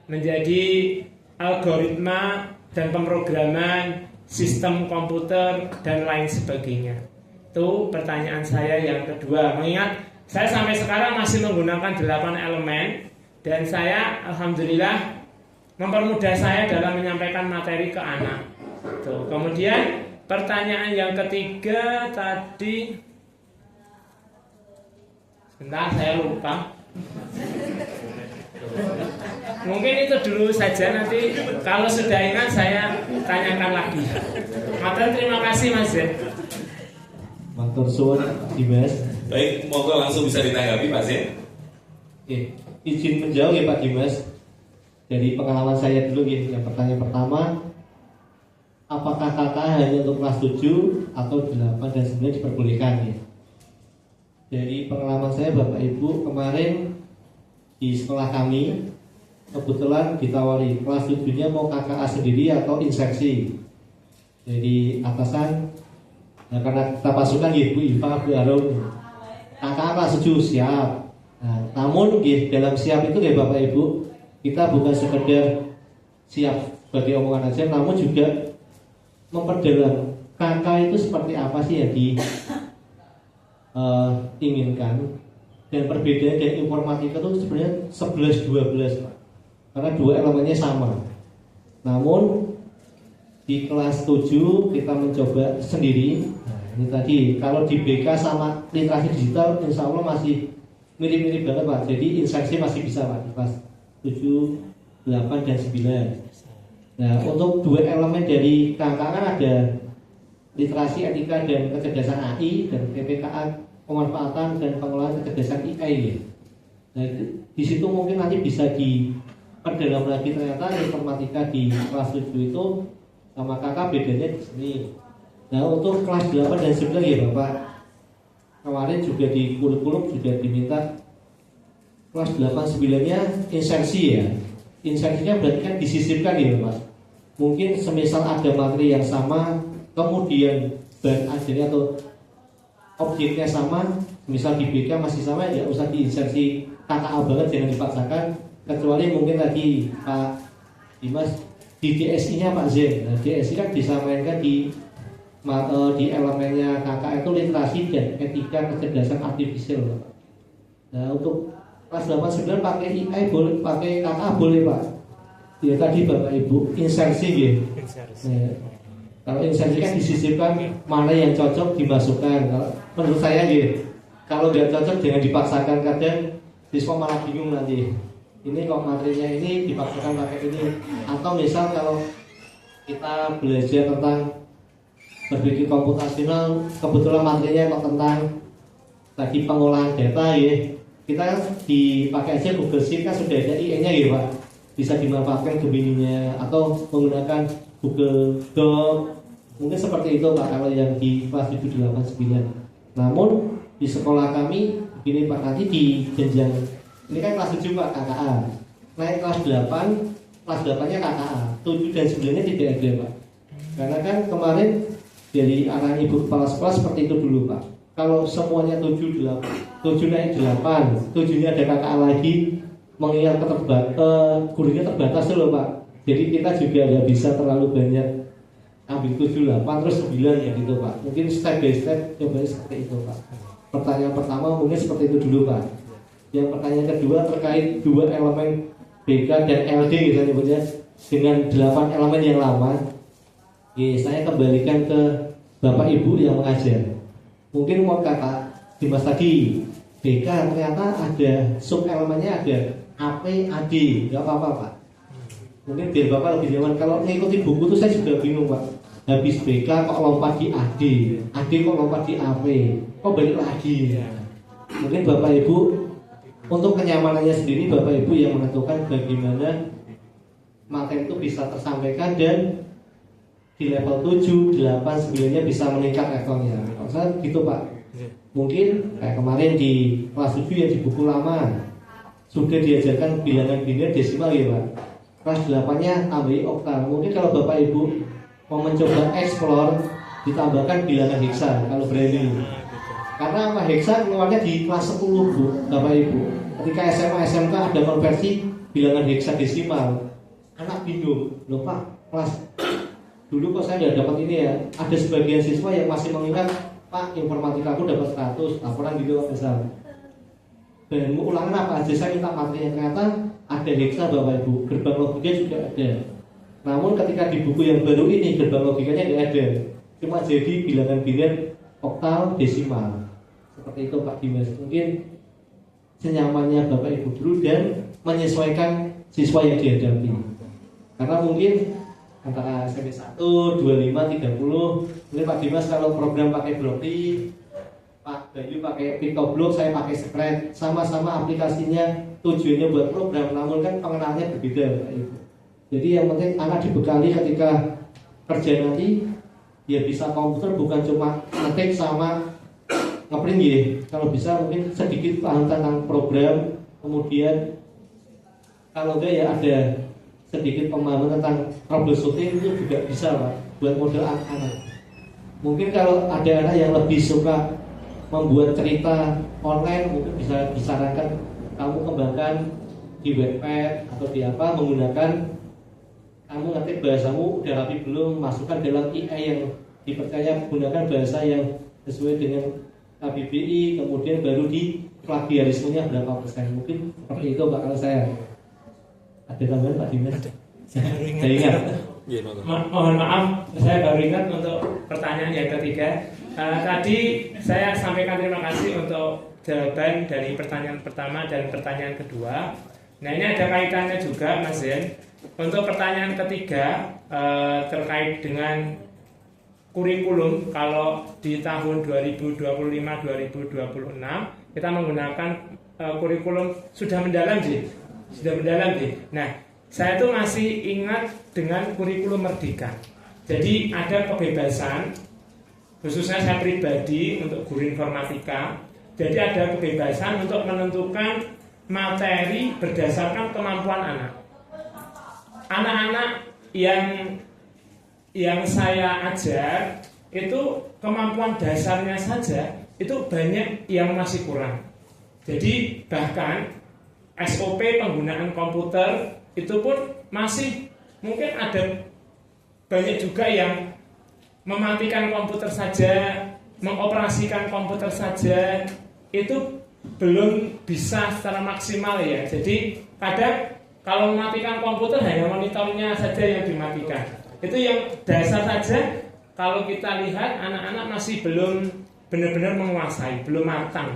menjadi algoritma dan pemrograman sistem komputer dan lain sebagainya. Itu pertanyaan saya yang kedua. Mengingat saya sampai sekarang masih menggunakan 8 elemen, dan saya alhamdulillah mempermudah saya dalam menyampaikan materi ke anak. Tuh. Kemudian pertanyaan yang ketiga tadi, sebentar saya lupa. Mungkin itu dulu saja, nanti kalau sudah ingat saya tanyakan lagi. Matur terima kasih Mas Zen. Matur suwun Dimas. Baik, monggo langsung bisa ditanggapi Pak Zen. Oke, izin menjawab ya Pak Dimas. Dari pengalaman saya dulu ya. Yang pertanyaan pertama, apakah KKA hanya untuk kelas 7 atau 8 dan 9 diperbolehkan ya? Dari pengalaman saya Bapak Ibu, kemarin di sekolah kami kebetulan ditawari kelas 7-nya mau KKA sendiri atau insersi. Jadi atasan, nah karena kita pasukan ya Bu Iva, Bu Arum, KKA kelas 7 siap. Nah, namun ya, dalam siap itu ya Bapak Ibu, kita bukan sekedar siap sebagai omongan aja, namun juga memperdalam KKA itu seperti apa sih yang diinginkan. Dan perbedaan dari informatika itu sebenarnya 11-12 Pak. Karena dua elemennya sama. Namun di kelas 7 kita mencoba sendiri. Nah, ini tadi kalau di BK sama literasi digital insya Allah masih mirip-mirip banget Pak. Jadi insersi masih bisa Pak di kelas 7, 8, dan 9. Nah untuk dua elemen dari KKA kan ada literasi etika dan kecerdasan AI, dan PPKA pemanfaatan dan pengelolaan kecerdasan AI ya. Nah di situ mungkin nanti bisa diperdalam lagi, ternyata informatika di kelas 7 itu sama kakak bedanya di sini. Nah untuk kelas 8 dan 9 ya Bapak, kemarin juga di kurikulum juga diminta kelas 8 9-nya insersi ya. Insersinya berarti kan disisipkan ya Mas. Mungkin semisal ada materi yang sama, kemudian bahan ajarnya atau objeknya sama, misal di BK masih sama, ya usah diinsersi KKA banget, jangan dipaksakan. Kecuali mungkin tadi Pak Dimas di DSI-nya Pak Zen. Nah, DSI kan disamakan di elemennya KKA itu literasi dan etika kecerdasan artifisial. Nah untuk kelas 8 9 pakai AI boleh, pakai KKA boleh Pak. Ya tadi Bapak Ibu insersi ya. Nah, kalau insersi kan disisipkan mana yang cocok dimasukkan. Kalau menurut saya ya, kalau nggak cocok jangan dipaksakan, kadang siswa malah bingung nanti. Ini kok materinya ini dipaksakan pakai ini. Atau misal kalau kita belajar tentang berpikir komputasional, kebetulan materinya kok tentang tadi pengolahan data ya, kita kan dipakai aja Google Sheet kan sudah ada IE-nya ya Pak, bisa dimanfaatkan Gemini-nya atau menggunakan Google Doc, mungkin seperti itu Pak kalau yang di kelas 7, 8, 9. Namun di sekolah kami begini Pak, nanti di jenjang ini kan kelas 7 Pak KKA, naik kelas 8, kelas 8-nya KKA, 7 dan 9-nya tidak ada Pak. Karena kan kemarin dari arahan Ibu Kepala Sekolah seperti itu dulu Pak. Kalau semuanya 7 naik 8, 7-nya ada KKA lagi, mengingat gurunya terbatas dulu Pak. Jadi kita juga nggak bisa terlalu banyak ambil 7, 8 terus 9 ya gitu Pak. Mungkin step by step coba seperti itu Pak. Pertanyaan pertama mungkin seperti itu dulu Pak. Yang pertanyaan kedua terkait dua elemen BK dan LD gitu nyebutnya dengan 8 elemen yang lama. Saya kembalikan ke Bapak Ibu yang mengajar. Mungkin mau kata Dimas tadi BK ternyata ada sub elemennya, ada AP, AD, nggak apa-apa Pak. Mungkin biar Bapak lebih nyaman. Kalau mengikuti buku itu saya juga bingung Pak. habis BK kok lompat di AD, AD kok lompat di AP, kok balik lagi. Mungkin Bapak Ibu untuk kenyamanannya sendiri, Bapak Ibu yang menentukan bagaimana materi itu bisa tersampaikan dan di level 7, 8, 9-nya bisa meningkat levelnya. Maksudnya gitu Pak. Mungkin kayak kemarin di kelas 7 yang di buku lama sudah diajarkan bilangan biner desimal ya Pak. Kelas 8-nya tambahi oktal. Mungkin kalau Bapak Ibu mau mencoba explore, ditambahkan bilangan heksa kalau berani. Karena apa, heksa keluarnya di kelas 10 Bu, Bapak Ibu. Ketika SMA SMK ada konversi bilangan heksadesimal, anak bingung, loh Pak, kelas dulu kok saya nggak dapat ini ya. Ada sebagian siswa yang masih mengingat, Pak, informatika aku dapat 100, laporan gitu misalnya. Dan ulangan apa aja saya minta materinya, ternyata ada heksa Bapak Ibu, gerbang logika juga ada. Namun ketika di buku yang baru ini gerbang logikanya nggak ada, cuma jadi bilangan biner oktal desimal. Seperti itu Pak Dimas. Mungkin senyamannya Bapak Ibu dulu dan menyesuaikan siswa yang dihadapi. Karena mungkin antara SMP 1, 25, 30, mungkin Pak Dimas kalau program pakai Blockly, Pak Bayu pakai Picoblock, saya pakai Scratch, sama-sama aplikasinya tujuannya buat program, namun kan pengenalnya berbeda Pak Ibu. Jadi yang penting anak dibekali ketika kerja nanti, ya bisa komputer bukan cuma ngetik sama ngeprint ya. Kalau bisa mungkin sedikit paham tentang program, kemudian kalau enggak ya ada sedikit pemahaman tentang troubleshooting itu juga bisa Pak, buat model anak-anak. Mungkin kalau ada anak yang lebih suka membuat cerita online, mungkin bisa disarankan kamu kembangkan di Wattpad atau di apa, menggunakan kamu ngetik bahasamu udah rapi belum, masukkan dalam AI yang dipercaya, gunakan bahasa yang sesuai dengan KBBI, kemudian baru di plagiarismenya berapa persen. Mungkin seperti itu Pak kalau saya. Ada tambahan Pak Dimas? Saya ingat. Mohon maaf, saya baru ingat untuk pertanyaan yang ketiga. Tadi saya sampaikan terima kasih untuk jawaban dari pertanyaan pertama dan pertanyaan kedua. Nah ini ada kaitannya juga Mas Zen. Untuk pertanyaan ketiga terkait dengan kurikulum, kalau di tahun 2025-2026 kita menggunakan kurikulum sudah mendalam sih. Nah, saya tuh masih ingat dengan kurikulum Merdeka. Jadi ada kebebasan, khususnya saya pribadi untuk guru informatika. Jadi ada kebebasan untuk menentukan materi berdasarkan kemampuan anak. Anak-anak yang saya ajar itu kemampuan dasarnya saja itu banyak yang masih kurang. Jadi bahkan SOP penggunaan komputer itu pun masih mungkin ada banyak juga yang mematikan komputer saja, mengoperasikan komputer saja itu belum bisa secara maksimal ya. Jadi kadang kalau mematikan komputer hanya monitornya saja yang dimatikan. Itu yang dasar saja. Kalau kita lihat anak-anak masih belum benar-benar menguasai, belum matang.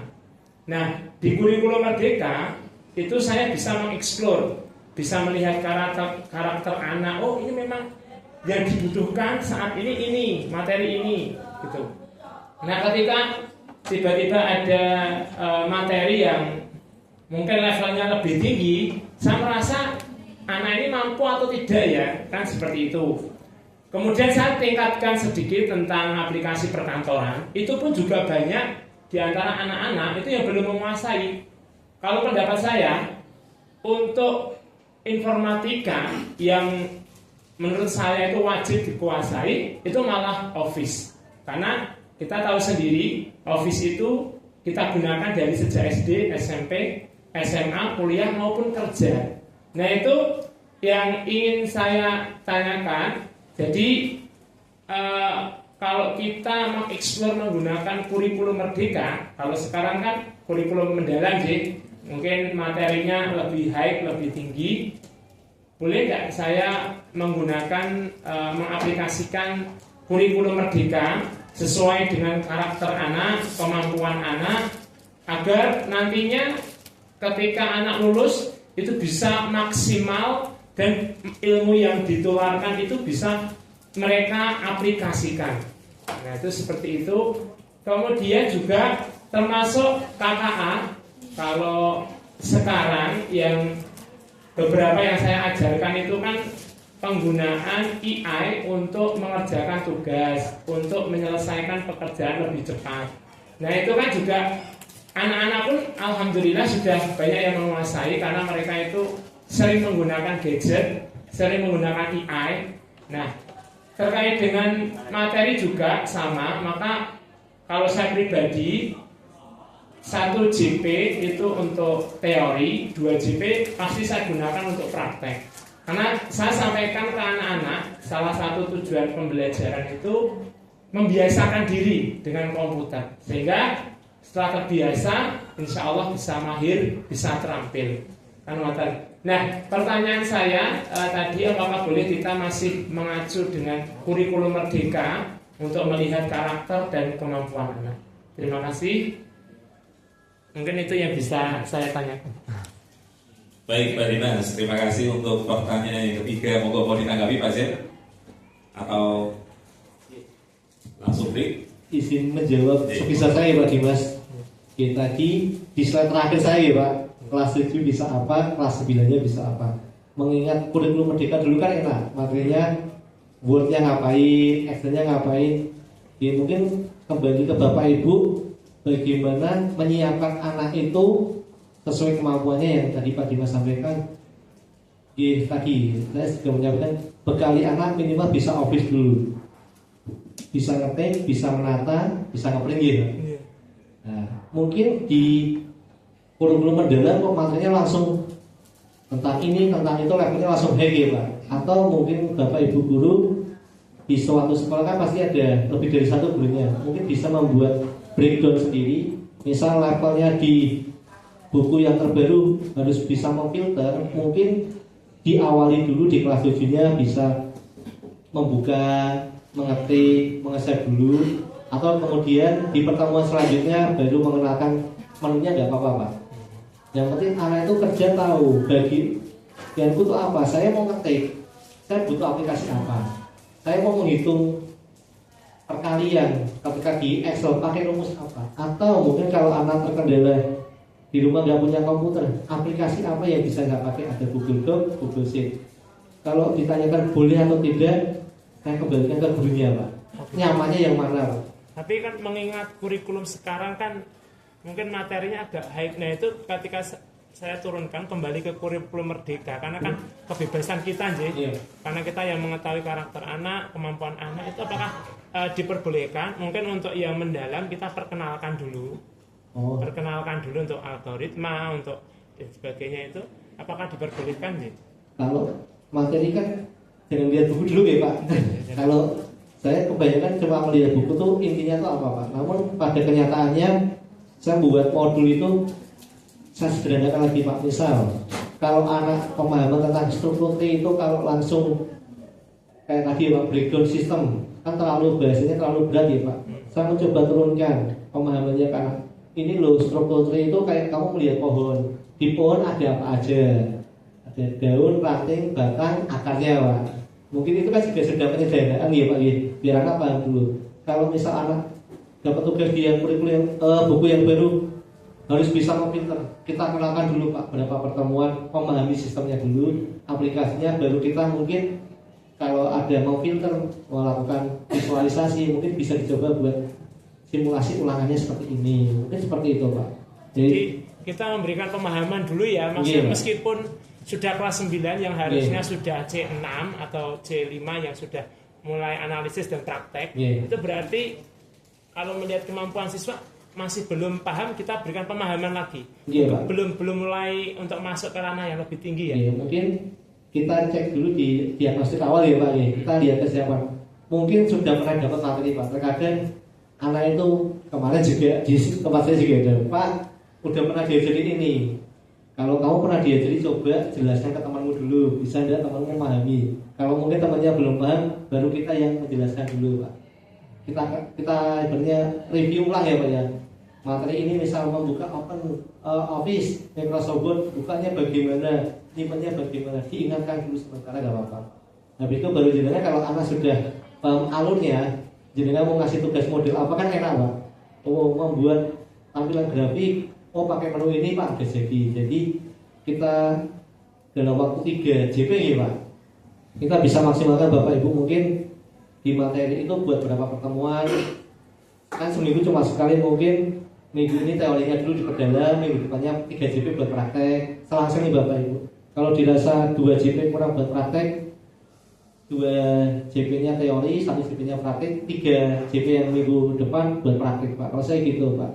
Nah, di kurikulum Merdeka itu saya bisa mengeksplor, bisa melihat karakter anak. Oh, ini memang yang dibutuhkan saat ini materi ini gitu. Nah, ketika tiba-tiba ada materi yang mungkin levelnya lebih tinggi, saya merasa anak ini mampu atau tidak ya, kan seperti itu. Kemudian saya tingkatkan sedikit tentang aplikasi perkantoran. Itu pun juga banyak di antara anak-anak itu yang belum menguasai. Kalau pendapat saya, untuk informatika yang menurut saya itu wajib dikuasai, itu malah Office. Karena kita tahu sendiri, Office itu kita gunakan dari sejak SD, SMP, SMA, kuliah maupun kerja. Nah itu yang ingin saya tanyakan. Jadi kalau kita mengeksplor menggunakan kurikulum Merdeka, kalau sekarang kan kurikulum mendalam sih, mungkin materinya lebih high, lebih tinggi. Boleh nggak saya menggunakan mengaplikasikan kurikulum Merdeka sesuai dengan karakter anak, kemampuan anak, agar nantinya ketika anak lulus itu bisa maksimal dan ilmu yang ditularkan itu bisa mereka aplikasikan. Nah itu seperti itu. Kemudian juga termasuk KKA. Kalau sekarang yang beberapa yang saya ajarkan itu kan penggunaan AI untuk mengerjakan tugas, untuk menyelesaikan pekerjaan lebih cepat. Nah itu kan juga anak-anak pun alhamdulillah sudah banyak yang menguasai karena mereka itu sering menggunakan gadget, sering menggunakan AI. Nah terkait dengan materi juga sama, maka kalau saya pribadi 1 JP itu untuk teori, 2 JP pasti saya gunakan untuk praktek. Karena saya sampaikan ke anak-anak, salah satu tujuan pembelajaran itu membiasakan diri dengan komputer. Sehingga setelah terbiasa, insya Allah bisa mahir, bisa terampil. Nah, pertanyaan saya tadi, apakah boleh kita masih mengacu dengan kurikulum merdeka untuk melihat karakter dan kemampuan anak? Terima kasih. Mungkin itu yang bisa saya tanyakan. Baik Pak Dinas, terima kasih untuk pertanyaan yang ketiga. Monggo mau ditanggapi Pak Zen? Atau langsung break? Izin menjawab sebisa saya Pak Dimas. Ya, tadi di slide terakhir saya ya Pak, kelas 7 bisa apa, kelas 9-nya bisa apa. Mengingat kurikulum merdeka dulu kan enak, materinya Word-nya ngapain, Excel-nya ngapain. Ya mungkin kembali ke Bapak Ibu, bagaimana menyiapkan anak itu sesuai kemampuannya yang tadi Pak Dimas sampaikan. Tadi saya juga menyampaikan bekali anak minimal bisa office dulu, bisa ngetik, bisa menata, bisa ngeprint ya. Nah, mungkin di kurikulum mendalam kok materinya langsung tentang ini, tentang itu, levelnya langsung high ya Pak. Atau mungkin Bapak Ibu guru di suatu sekolah kan pasti ada lebih dari 1 gurunya, mungkin bisa membuat breakdown sendiri. Misal levelnya di buku yang terbaru harus bisa memfilter, mungkin diawali dulu di kelas 7-nya bisa membuka, mengetik, mengeset dulu, atau kemudian di pertemuan selanjutnya baru mengenalkan menunya, nggak apa-apa Pak. Yang penting anak itu kerja tahu bagi yang butuh apa. Saya mau ngetik, saya butuh aplikasi apa. Saya mau menghitung perkalian ketika di Excel pakai rumus apa. Atau mungkin kalau anak terkendala di rumah nggak punya komputer, aplikasi apa yang bisa nggak pakai, ada Google Doc, Google Sheet. Kalau ditanyakan boleh atau tidak, saya kembalikan ke gurunya Pak. Nyamannya yang mana Pak? Tapi kan mengingat kurikulum sekarang kan mungkin materinya agak high. Nah itu ketika saya turunkan kembali ke kurikulum merdeka, karena kan kebebasan kita aja, karena kita yang mengetahui karakter anak, kemampuan anak itu apakah diperbolehkan? Mungkin untuk yang mendalam kita perkenalkan dulu. Perkenalkan dulu untuk algoritma, untuk dan sebagainya itu, apakah diperbolehkan nih? Kalau materi kan jangan lihat buku dulu ya Pak. Kalau saya kebanyakan cuma melihat buku tuh intinya tuh apa Pak. Namun pada kenyataannya saya buat modul itu saya sederhanakan lagi Pak. Misal kalau anak pemahaman tentang struktur T itu kalau langsung kayak tadi Pak, breakdown system kan terlalu bahasanya terlalu berat ya Pak. Saya mencoba turunkan pemahamannya karena ini loh, struktur tree itu kayak kamu melihat pohon. Di pohon ada apa aja? Ada daun, ranting, batang, akarnya Pak. Mungkin itu kan juga sudah penyederhanaan ya Pak ya. Biar anak paham dulu. Kalau misal anak dapat tugas di yang kurikulum buku yang baru, harus bisa memfilter. Kita kenalkan dulu Pak berapa pertemuan, memahami sistemnya dulu, aplikasinya, baru kita mungkin kalau ada mau filter, melakukan visualisasi, mungkin bisa dicoba buat simulasi ulangannya seperti ini, mungkin seperti itu Pak. Jadi kita memberikan pemahaman dulu ya, maksudnya meskipun sudah kelas 9 yang harusnya sudah C6 atau C5 yang sudah mulai analisis dan praktek, itu berarti kalau melihat kemampuan siswa masih belum paham, kita berikan pemahaman lagi. Belum mulai untuk masuk ke ranah yang lebih tinggi ya. Mungkin kita cek dulu di diagnostik awal ya Pak. Kita lihat kesiapan. Mungkin sudah pernah dapat materi Pak. Terkadang anak itu kemarin juga di tempat saya juga ada Pak, udah pernah diajarin ini. Kalau kamu pernah diajarin, coba jelaskan ke temanmu dulu, bisa enggak temanmu memahami. Kalau mungkin temannya belum paham, baru kita yang menjelaskan dulu Pak. Kita ibaratnya review ulang ya Pak ya. Materi ini misal membuka open office Microsoft Word, bukanya bagaimana, nyimpennya bagaimana, diingatkan dulu sementara nggak apa-apa. Habis itu baru jelasnya kalau anak sudah paham alurnya, jenengan mau ngasih tugas model apa kan enak Pak. Oh, membuat tampilan grafik, oh pakai menu ini Pak, udah jadi kita dalam waktu 3 JP ya Pak, kita bisa maksimalkan Bapak Ibu mungkin di materi itu buat berapa pertemuan, kan seminggu cuma sekali, mungkin minggu ini teorinya dulu diperdalam, minggu depannya 3 JP buat praktek, selang nih Bapak Ibu. Kalau dirasa 2 JP kurang buat praktek, 2 JP-nya teori, 1 JP-nya praktik, 3 JP yang minggu depan buat praktik Pak. Kalau saya gitu Pak.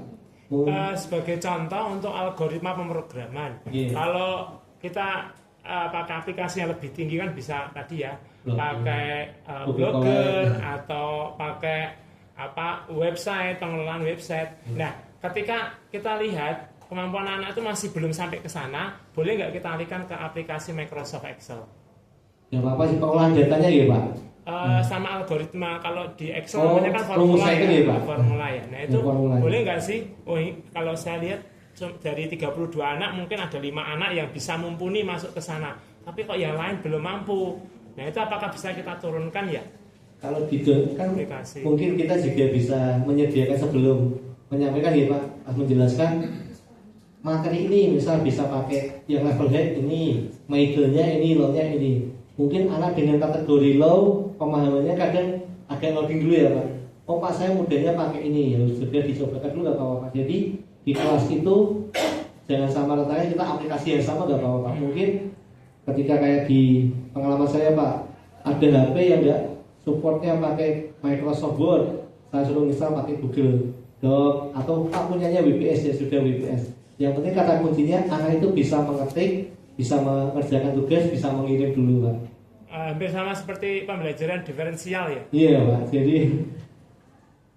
Sebagai contoh untuk algoritma pemrograman, kalau kita pakai aplikasi yang lebih tinggi kan bisa tadi ya, pakai Blogger atau pakai website, pengelolaan website. Nah, ketika kita lihat kemampuan anak itu masih belum sampai ke sana, boleh nggak kita alihkan ke aplikasi Microsoft Excel? Ya apa sih pengolahan datanya ya Pak? Sama algoritma, kalau di Excel namanya kan formula ya, formula ya. Nah itu boleh nggak sih? Kalau saya lihat dari 32 anak mungkin ada 5 anak yang bisa mumpuni masuk ke sana, tapi kok yang lain belum mampu. Nah itu apakah bisa kita turunkan ya? Kalau gitu kan aplikasi, mungkin kita juga bisa menyediakan sebelum menyampaikan ya Pak, menjelaskan materi ini, misal bisa pakai yang level head ini, middle-nya ini, low-nya ini. Mungkin anak dengan kategori low, pemahamannya kadang agak loading dulu ya Pak. Oh Pak, saya mudahnya pakai ini, ya sudah dicobakan dulu gak apa-apa. Jadi di kelas itu jangan sama rata-rata kita aplikasi yang sama gak apa-apa Pak. Mungkin ketika kayak di pengalaman saya Pak, ada HP yang gak supportnya pakai Microsoft Word, saya suruh misal pakai Google Doc, atau Pak punyanya WPS, ya sudah WPS. Yang penting kata kuncinya anak itu bisa mengetik, bisa mengerjakan tugas, bisa mengirim dulu Pak. Hampir sama seperti pembelajaran diferensial ya? Iya Pak, jadi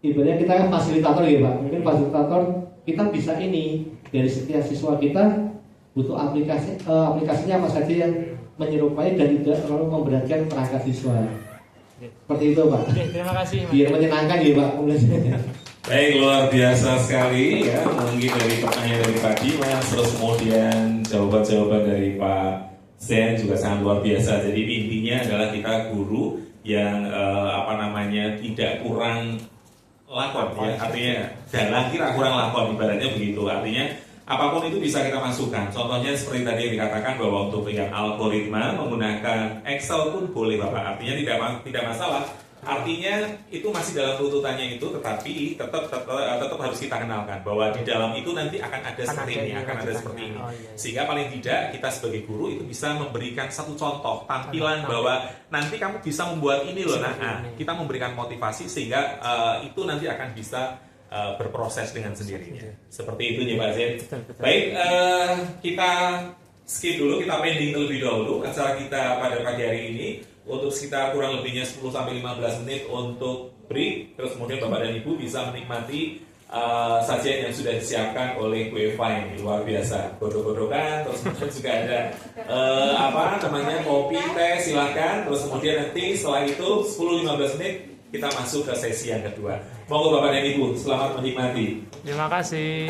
ibaratnya kita kan fasilitator ya Pak. Mungkin fasilitator kita bisa ini, dari setiap siswa kita butuh aplikasinya apa saja yang menyerupai dan tidak terlalu memberatkan perangkat siswa. Seperti itu Pak. Oke, terima kasih. Biar menyenangkan ya Pak. Baik, luar biasa sekali ya, mungkin dari pertanyaan dari Pak Dimas, terus kemudian jawaban-jawaban dari Pak Zen juga sangat luar biasa. Jadi intinya adalah kita guru yang tidak kurang lakon ya, artinya dalam kira kurang lakon, ibaratnya begitu. Artinya apapun itu bisa kita masukkan. Contohnya seperti tadi yang dikatakan bahwa untuk yang algoritma menggunakan Excel pun boleh Bapak. Artinya tidak masalah. Artinya itu masih dalam tuntutannya itu, tetapi tetap harus kita kenalkan bahwa di dalam itu nanti akan ada seperti ini, akan ada seperti ini. Sehingga paling tidak kita sebagai guru itu bisa memberikan satu contoh tampilan bahwa nanti kamu bisa membuat ini loh. Nah, kita memberikan motivasi sehingga itu nanti akan bisa berproses dengan sendirinya. Seperti itu ya Pak Zen. Baik, kita skip dulu, kita pending terlebih dahulu acara kita pada pagi hari ini. Untuk sekitar kurang lebihnya 10-15 menit untuk break. Terus kemudian Bapak dan Ibu bisa menikmati sajian yang sudah disiapkan oleh Bu Eva ini. Luar biasa, godok-godokan. Terus kemudian juga ada kopi, teh, silakan. Terus kemudian nanti setelah itu 10-15 menit kita masuk ke sesi yang kedua. Monggo Bapak dan Ibu, selamat menikmati. Terima kasih.